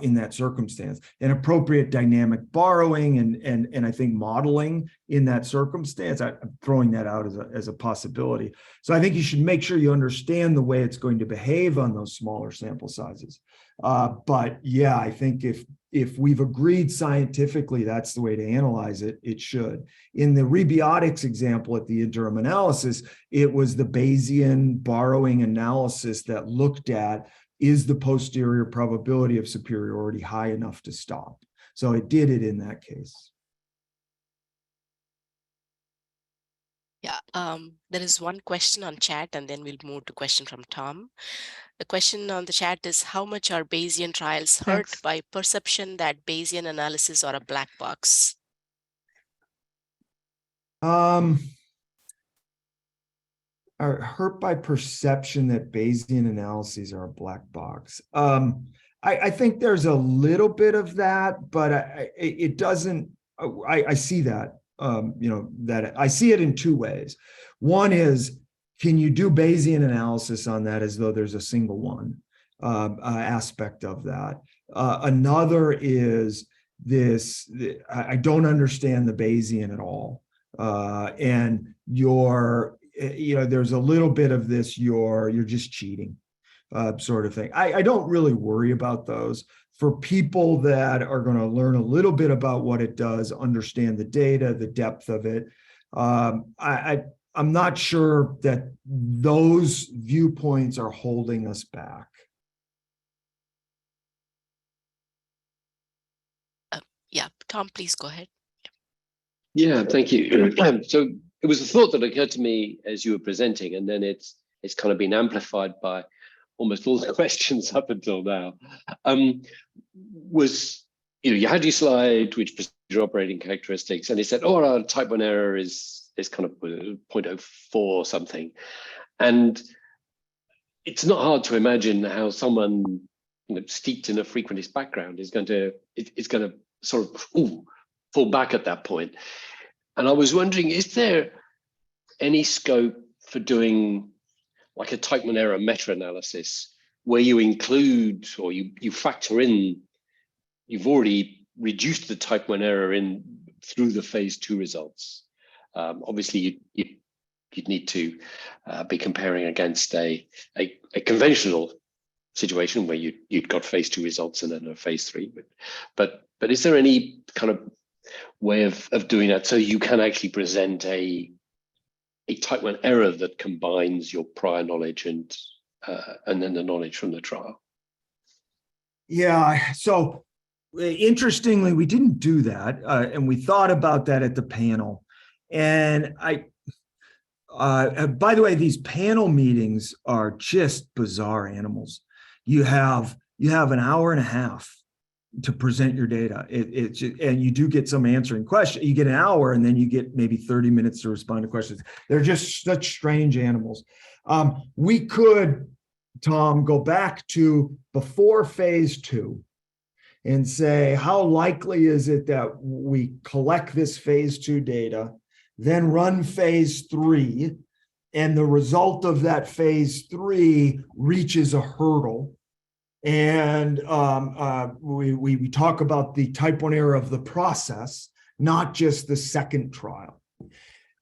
In that circumstance, and appropriate dynamic borrowing and I think modeling in that circumstance, I'm throwing that out as a possibility. So I think you should make sure you understand the way it's going to behave on those smaller sample sizes. But yeah, I think if we've agreed scientifically that's the way to analyze it, it should. In the rebiotics example at the interim analysis, it was the Bayesian borrowing analysis that looked at, is the posterior probability of superiority high enough to stop? So it did it in that case. Yeah, there is one question on chat, and then we'll move to question from Tom. The question on the chat is, how much are Bayesian trials hurt by perception that Bayesian analysis are a black box? Are hurt by perception that Bayesian analyses are a black box. I think there's a little bit of that, but it doesn't. I see that. That I see it in two ways. One is, can you do Bayesian analysis on that as though there's a single one aspect of that? Another is this: I don't understand the Bayesian at all, and there's a little bit of this, you're just cheating sort of thing. I don't really worry about those. For people that are going to learn a little bit about what it does, understand the data, the depth of it, I'm not sure that those viewpoints are holding us back. Yeah, Tom, please go ahead. Yeah, thank you. So it was a thought that occurred to me as you were presenting, and then it's kind of been amplified by almost all the questions up until now. Was you had your slide, which was your operating characteristics, and it said, oh, our type 1 error is kind of 0.04 or something. And it's not hard to imagine how someone steeped in a frequentist background is going to sort of fall back at that point. And I was wondering, is there any scope for doing like a type 1 error meta-analysis where you include or you factor in, you've already reduced the type 1 error in through the phase 2 results? Obviously, you'd need to be comparing against a conventional situation where you'd got phase 2 results and then a phase 3. But is there any kind of way of doing that so you can actually present a type 1 error that combines your prior knowledge and then the knowledge from the trial? Yeah, so interestingly, we didn't do that, and we thought about that at the panel. And by the way, these panel meetings are just bizarre animals. You have an hour and a half to present your data. And you do get some answering questions. You get an hour, and then you get maybe 30 minutes to respond to questions. They're just such strange animals. We could, Tom, go back to before phase 2 and say, how likely is it that we collect this phase 2 data, then run phase 3, and the result of that phase 3 reaches a hurdle. And we talk about the type 1 error of the process, not just the second trial.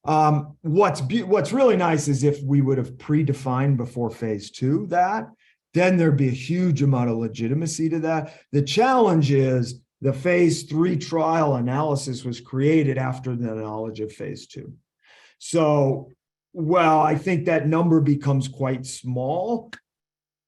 What's really nice is if we would have predefined before phase 2 that, then there'd be a huge amount of legitimacy to that. The challenge is the phase 3 trial analysis was created after the knowledge of phase 2. So, well, I think that number becomes quite small.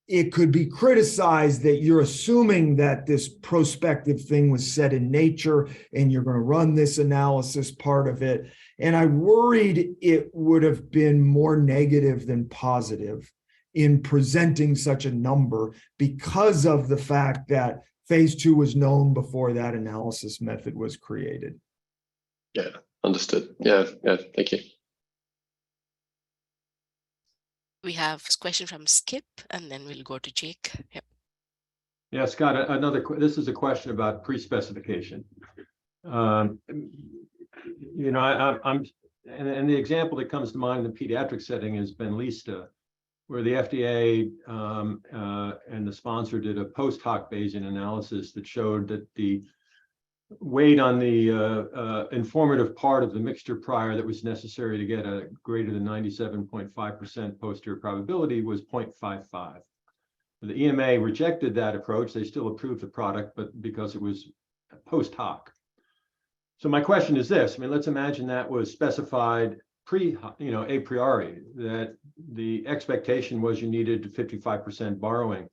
It could be criticized that you're assuming that this prospective thing was said in Nature and you're going to run this analysis part of it. And I worried it would have been more negative than positive in presenting such a number because of the fact that phase 2 was known before that analysis method was created. Yeah, understood. Yeah, thank you. We have a question from Skip, and then we'll go to Jake. Yep. Yeah, Scott, this is a question about pre-specification. And the example that comes to mind in the pediatric setting is Benlysta, where the FDA and the sponsor did a post hoc Bayesian analysis that showed that the weight on the informative part of the mixture prior that was necessary to get a greater than 97.5% posterior probability was 0.55. The EMA rejected that approach. They still approved the product, but because it was post hoc. So my question is this: I mean, let's imagine that was specified a priori, that the expectation was you needed 55% borrowing.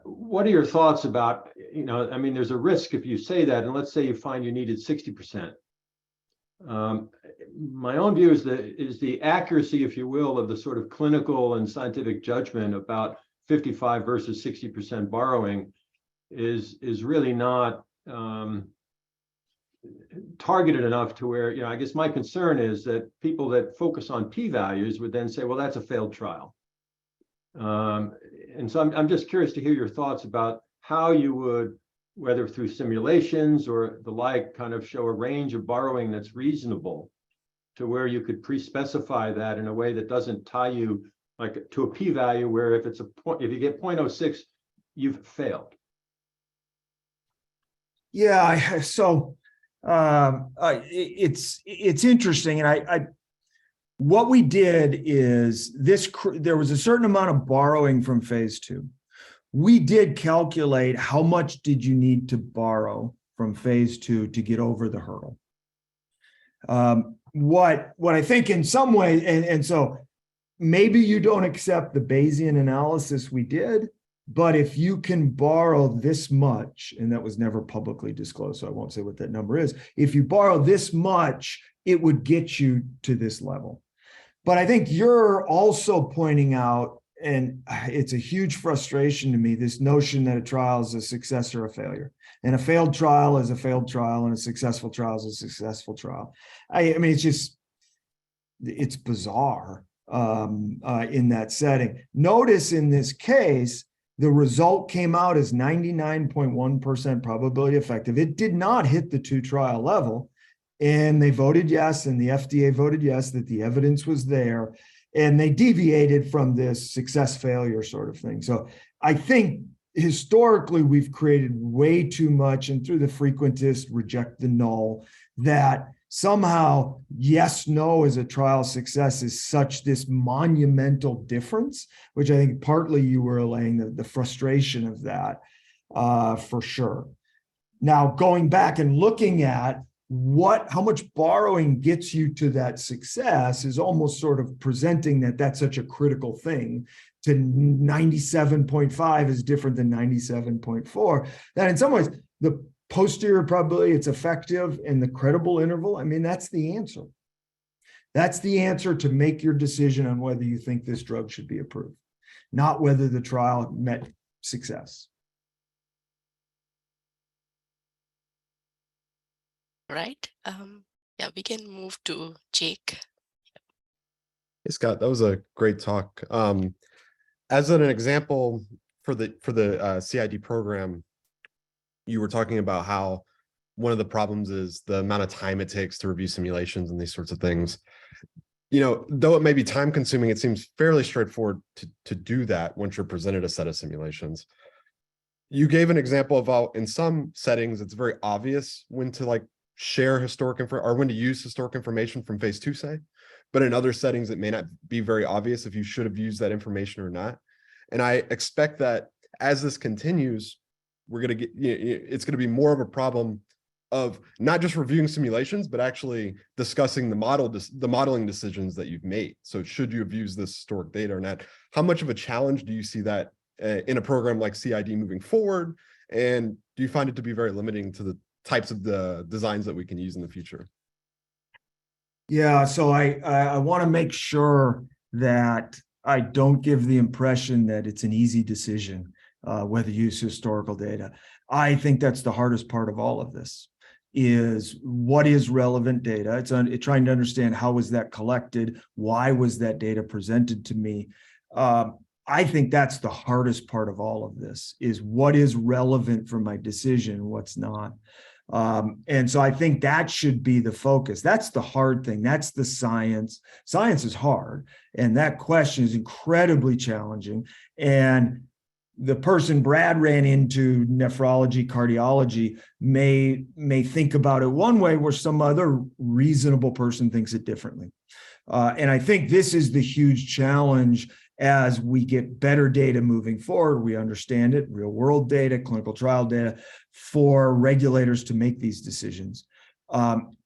What are your thoughts about, I mean, there's a risk if you say that, and let's say you find you needed 60%. My own view is the accuracy, if you will, of the sort of clinical and scientific judgment about 55 versus 60% borrowing is really not targeted enough to where, I guess my concern is that people that focus on p-values would then say, well, that's a failed trial. And so I'm just curious to hear your thoughts about how you would, whether through simulations or the like, kind of show a range of borrowing that's reasonable to where you could pre-specify that in a way that doesn't tie you like to a p-value where if you get 0.06, you've failed. Yeah, so it's interesting, and what we did is there was a certain amount of borrowing from phase 2. We did calculate how much did you need to borrow from phase 2 to get over the hurdle. What I think in some ways, and so maybe you don't accept the Bayesian analysis we did, but if you can borrow this much, and that was never publicly disclosed, so I won't say what that number is. If you borrow this much, it would get you to this level. But I think you're also pointing out, it's a huge frustration to me, this notion that a trial is a success or a failure. And a failed trial is a failed trial, and a successful trial is a successful trial. I mean, it's bizarre in that setting. Notice in this case, the result came out as 99.1% probability effective. It did not hit the 2-trial level. And they voted yes, and the FDA voted yes, that the evidence was there. And they deviated from this success failure sort of thing. So I think historically we've created way too much, and through the frequentist reject the null, that somehow yes, no as a trial success is such this monumental difference, which I think partly you were allaying the frustration of that for sure. Now, going back and looking at how much borrowing gets you to that success is almost sort of presenting that that's such a critical thing. To 97.5 is different than 97.4. That in some ways, the posterior probability it's effective and the credible interval, I mean, that's the answer. That's the answer to make your decision on whether you think this drug should be approved, not whether the trial met success. Right. Yeah, we can move to Jake. Hey, Scott, that was a great talk. As an example for the CID program, you were talking about how one of the problems is the amount of time it takes to review simulations and these sorts of things. You know, though it may be time consuming, it seems fairly straightforward to do that once you're presented a set of simulations. You gave an example of how in some settings, it's very obvious when to share historic info or when to use historic information from phase 2, say, but in other settings, it may not be very obvious if you should have used that information or not. And I expect that as this continues, we're going to get, it's going to be more of a problem of not just reviewing simulations, but actually discussing the modeling decisions that you've made. So should you have used this historic data or not? How much of a challenge do you see that in a program like CID moving forward? And do you find it to be very limiting to the types of the designs that we can use in the future? Yeah, so I want to make sure that I don't give the impression that it's an easy decision whether you use historical data. I think that's the hardest part of all of this, is what is relevant data. It's trying to understand how was that collected, why was that data presented to me. I think that's the hardest part of all of this, is what is relevant for my decision, what's not. And so I think that should be the focus. That's the hard thing. That's the science. Science is hard. And that question is incredibly challenging. And the person Brad ran into, nephrology, cardiology, may think about it one way where some other reasonable person thinks it differently. And I think this is the huge challenge as we get better data moving forward. We understand it, real world data, clinical trial data, for regulators to make these decisions.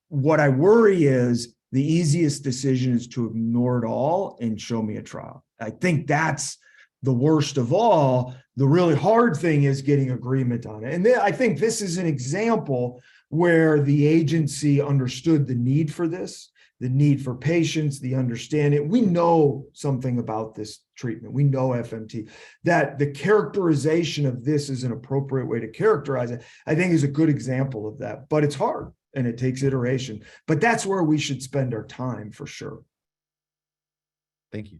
What I worry is the easiest decision is to ignore it all and show me a trial. I think that's the worst of all. The really hard thing is getting agreement on it. And I think this is an example where the agency understood the need for this, the need for patients, the understanding. We know something about this treatment. We know FMT, that the characterization of this is an appropriate way to characterize it, I think is a good example of that. But it's hard and it takes iteration. But that's where we should spend our time for sure. Thank you.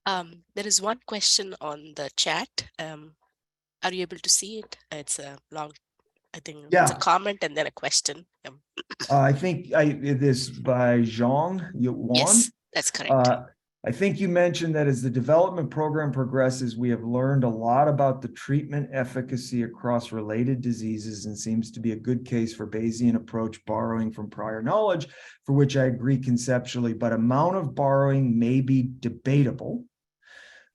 There is one question on the chat. Are you able to see it? It's a long, I think it's a comment and then a question. I think it is by Zhang Yuan. Yes, that's correct. I think you mentioned that as the development program progresses, we have learned a lot about the treatment efficacy across related diseases, and seems to be a good case for Bayesian approach borrowing from prior knowledge, for which I agree conceptually, but amount of borrowing may be debatable.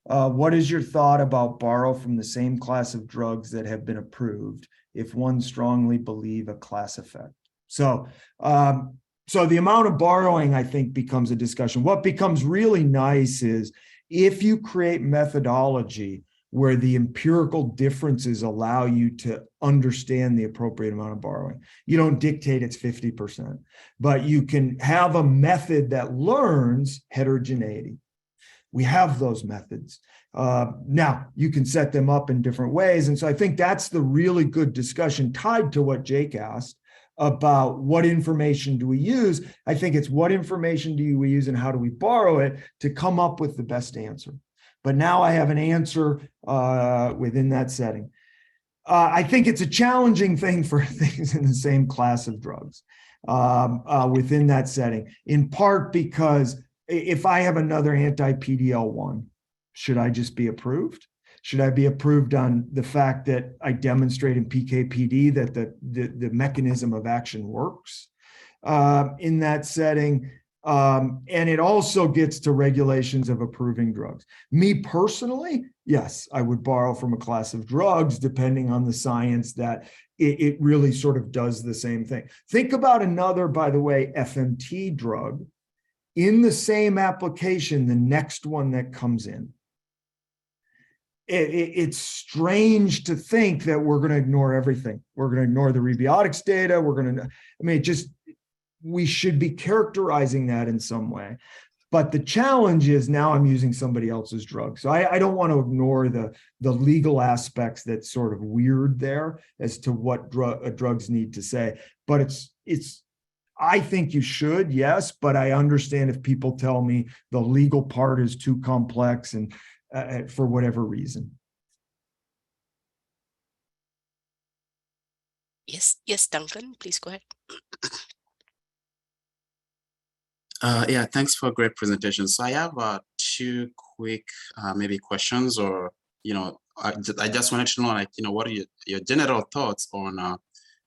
What is your thought about borrow from the same class of drugs that have been approved if one strongly believe a class effect? So the amount of borrowing, I think, becomes a discussion. What becomes really nice is if you create methodology where the empirical differences allow you to understand the appropriate amount of borrowing. You don't dictate it's 50%, but you can have a method that learns heterogeneity. We have those methods. Now, you can set them up in different ways. And so I think that's the really good discussion tied to what Jake asked about what information do we use. I think it's what information do we use and how do we borrow it to come up with the best answer. But now I have an answer within that setting. I think it's a challenging thing for things in the same class of drugs within that setting, in part because if I have another anti-PD-L1, should I just be approved? Should I be approved on the fact that I demonstrate in PK/PD that the mechanism of action works in that setting? And it also gets to regulations of approving drugs. Me personally, yes, I would borrow from a class of drugs depending on the science that it really sort of does the same thing. Think about another, by the way, FMT drug in the same application, the next one that comes in. It's strange to think that we're going to ignore everything. We're going to ignore the rebiotics data. We're going to, we should be characterizing that in some way. But the challenge is now I'm using somebody else's drug. So I don't want to ignore the legal aspects that's sort of weird there as to what drugs need to say. But I think you should, yes, but I understand if people tell me the legal part is too complex and for whatever reason. Yes, Duncan, please go ahead. Yeah, thanks for a great presentation. So I have two quick maybe questions, or I just wanted to know, like, what are your general thoughts on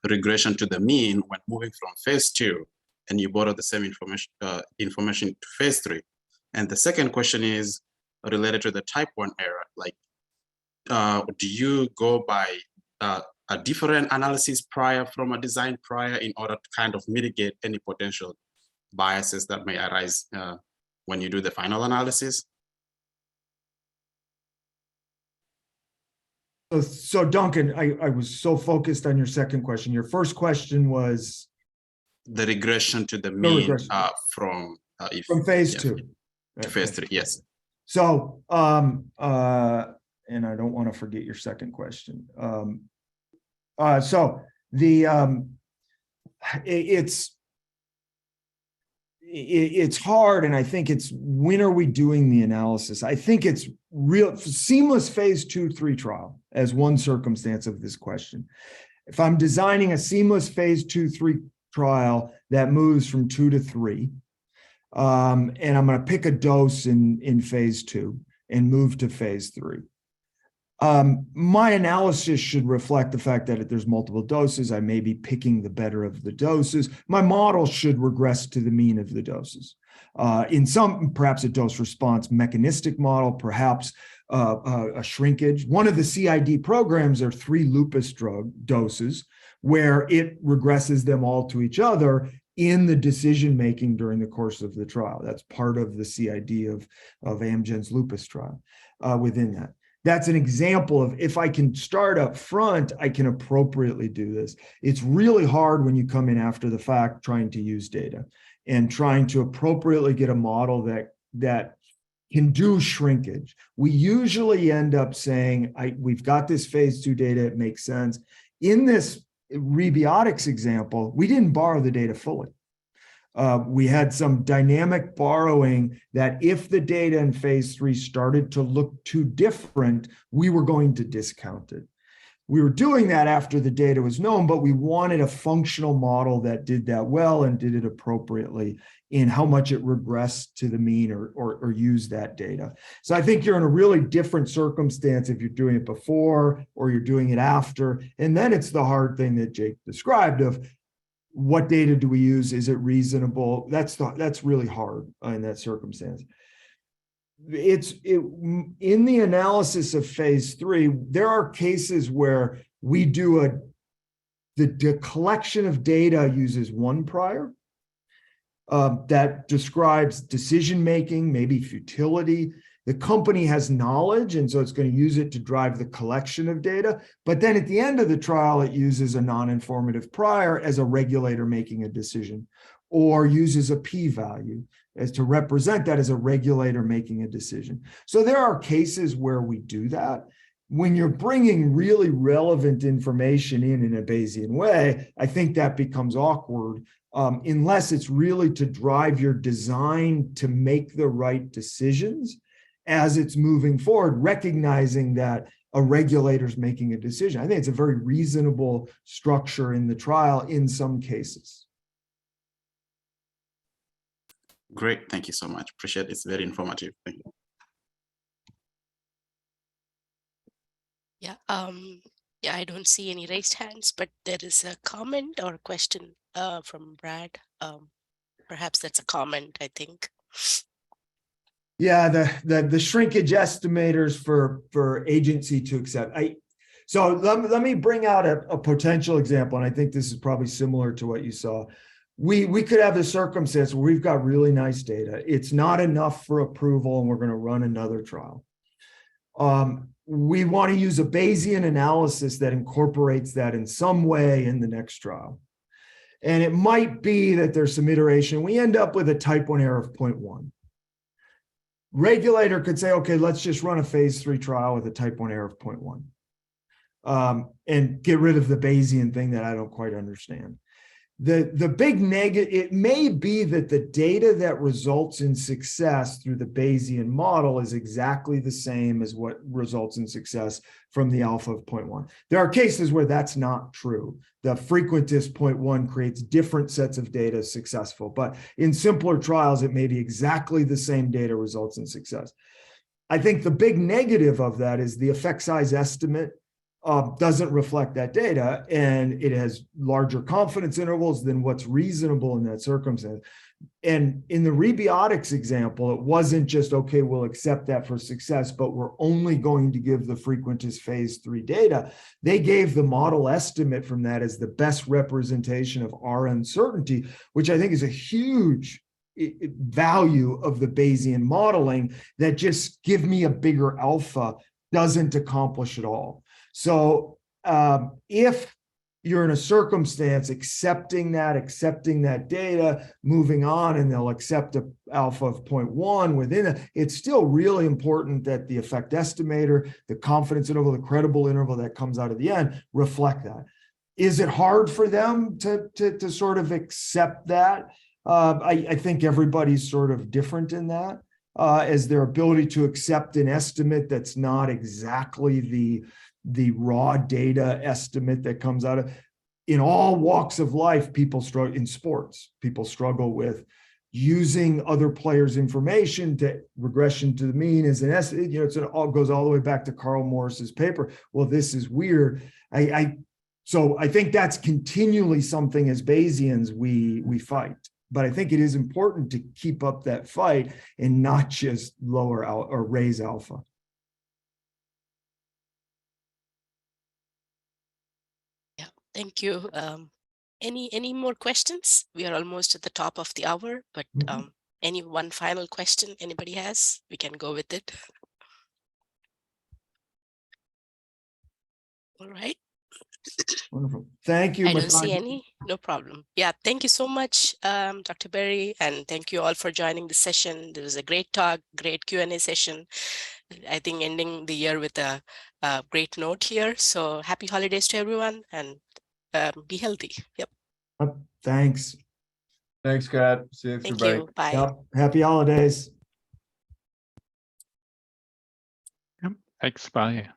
regression to the mean when moving from phase 2, and you borrow the same information to phase 3. And the second question is related to the type 1 error. Like, do you go by a different analysis prior from a design prior in order to kind of mitigate any potential biases that may arise when you do the final analysis? So Duncan, I was so focused on your second question. Your first question was? The regression to the mean from phase 2. To phase 3, yes. So, and I don't want to forget your second question. So it's hard, and I think it's when are we doing the analysis? I think it's real seamless phase 2/3 trial as one circumstance of this question. If I'm designing a seamless phase 2/3 trial that moves from 2 to 3, and I'm going to pick a dose in phase 2 and move to phase 3. My analysis should reflect the fact that if there's multiple doses, I may be picking the better of the doses. My model should regress to the mean of the doses. In some, perhaps a dose response mechanistic model, perhaps a shrinkage. One of the CID programs are 3 lupus drug doses where it regresses them all to each other in the decision-making during the course of the trial. That's part of the CID of Amgen's lupus trial within that. That's an example of if I can start up front, I can appropriately do this. It's really hard when you come in after the fact trying to use data and trying to appropriately get a model that can do shrinkage. We usually end up saying, we've got this phase 2 data, it makes sense. In this rebiotics example, we didn't borrow the data fully. We had some dynamic borrowing that if the data in phase 3 started to look too different, we were going to discount it. We were doing that after the data was known, but we wanted a functional model that did that well and did it appropriately in how much it regressed to the mean or used that data. So I think you're in a really different circumstance if you're doing it before or you're doing it after. And then it's the hard thing that Jake described of what data do we use? Is it reasonable? That's really hard in that circumstance. In the analysis of phase 3, there are cases where we do the collection of data uses one prior that describes decision-making, maybe futility. The company has knowledge, and so it's going to use it to drive the collection of data. But then at the end of the trial, it uses a non-informative prior as a regulator making a decision. or uses a p-value as to represent that as a regulator making a decision. So there are cases where we do that. When you're bringing really relevant information in a Bayesian way, I think that becomes awkward unless it's really to drive your design to make the right decisions as it's moving forward, recognizing that a regulator's making a decision. I think it's a very reasonable structure in the trial in some cases. Great, thank you so much. Appreciate it. It's very informative. Thank you. Yeah, yeah, I don't see any raised hands, but there is a comment or a question from Brad. Perhaps that's a comment, I think. Yeah, the shrinkage estimators for agency to accept. So let me bring out a potential example, and I think this is probably similar to what you saw. We could have a circumstance where we've got really nice data. It's not enough for approval, and we're going to run another trial. We want to use a Bayesian analysis that incorporates that in some way in the next trial. And it might be that there's some iteration. We end up with a type 1 error of 0.1. Regulator could say, okay, let's just run a phase 3 trial with a type 1 error of 0.1 and get rid of the Bayesian thing that I don't quite understand. The big negative, it may be that the data that results in success through the Bayesian model is exactly the same as what results in success from the alpha of 0.1. There are cases where that's not true. The frequentist 0.1 creates different sets of data successful, but in simpler trials, it may be exactly the same data results in success. I think the big negative of that is the effect size estimate doesn't reflect that data, and it has larger confidence intervals than what's reasonable in that circumstance. And in the rebiotics example, it wasn't just, okay, we'll accept that for success, but we're only going to give the frequentist phase 3 data. They gave the model estimate from that as the best representation of our uncertainty, which I think is a huge value of the Bayesian modeling, that just give me a bigger alpha doesn't accomplish it all. So if you're in a circumstance accepting that data, moving on, and they'll accept an alpha of 0.1 within it, it's still really important that the effect estimator, the confidence interval, the credible interval that comes out of the end reflect that. Is it hard for them to sort of accept that? I think everybody's sort of different in that, as their ability to accept an estimate that's not exactly the raw data estimate that comes out of. In all walks of life, people struggle. In sports, people struggle with using other players' information to regression to the mean as an estimate. You know, it all goes all the way back to Carl Morris's paper. Well, this is weird. So I think that's continually something as Bayesians we fight. But I think it is important to keep up that fight and not just lower or raise alpha. Thank you. Any more questions? We are almost at the top of the hour, but any one final question anybody has, we can go with it. All right. Wonderful. Thank you. I don't see any. No problem. Yeah, thank you so much, Dr. Berry, and thank you all for joining the session. There was a great talk, great Q&A session. I think ending the year with a great note here. So happy holidays to everyone, and be healthy. Yep. Thanks. Thanks, Scott. See you, Thank everybody. you. Bye. Yep. Happy holidays. Yep. Thanks. Bye.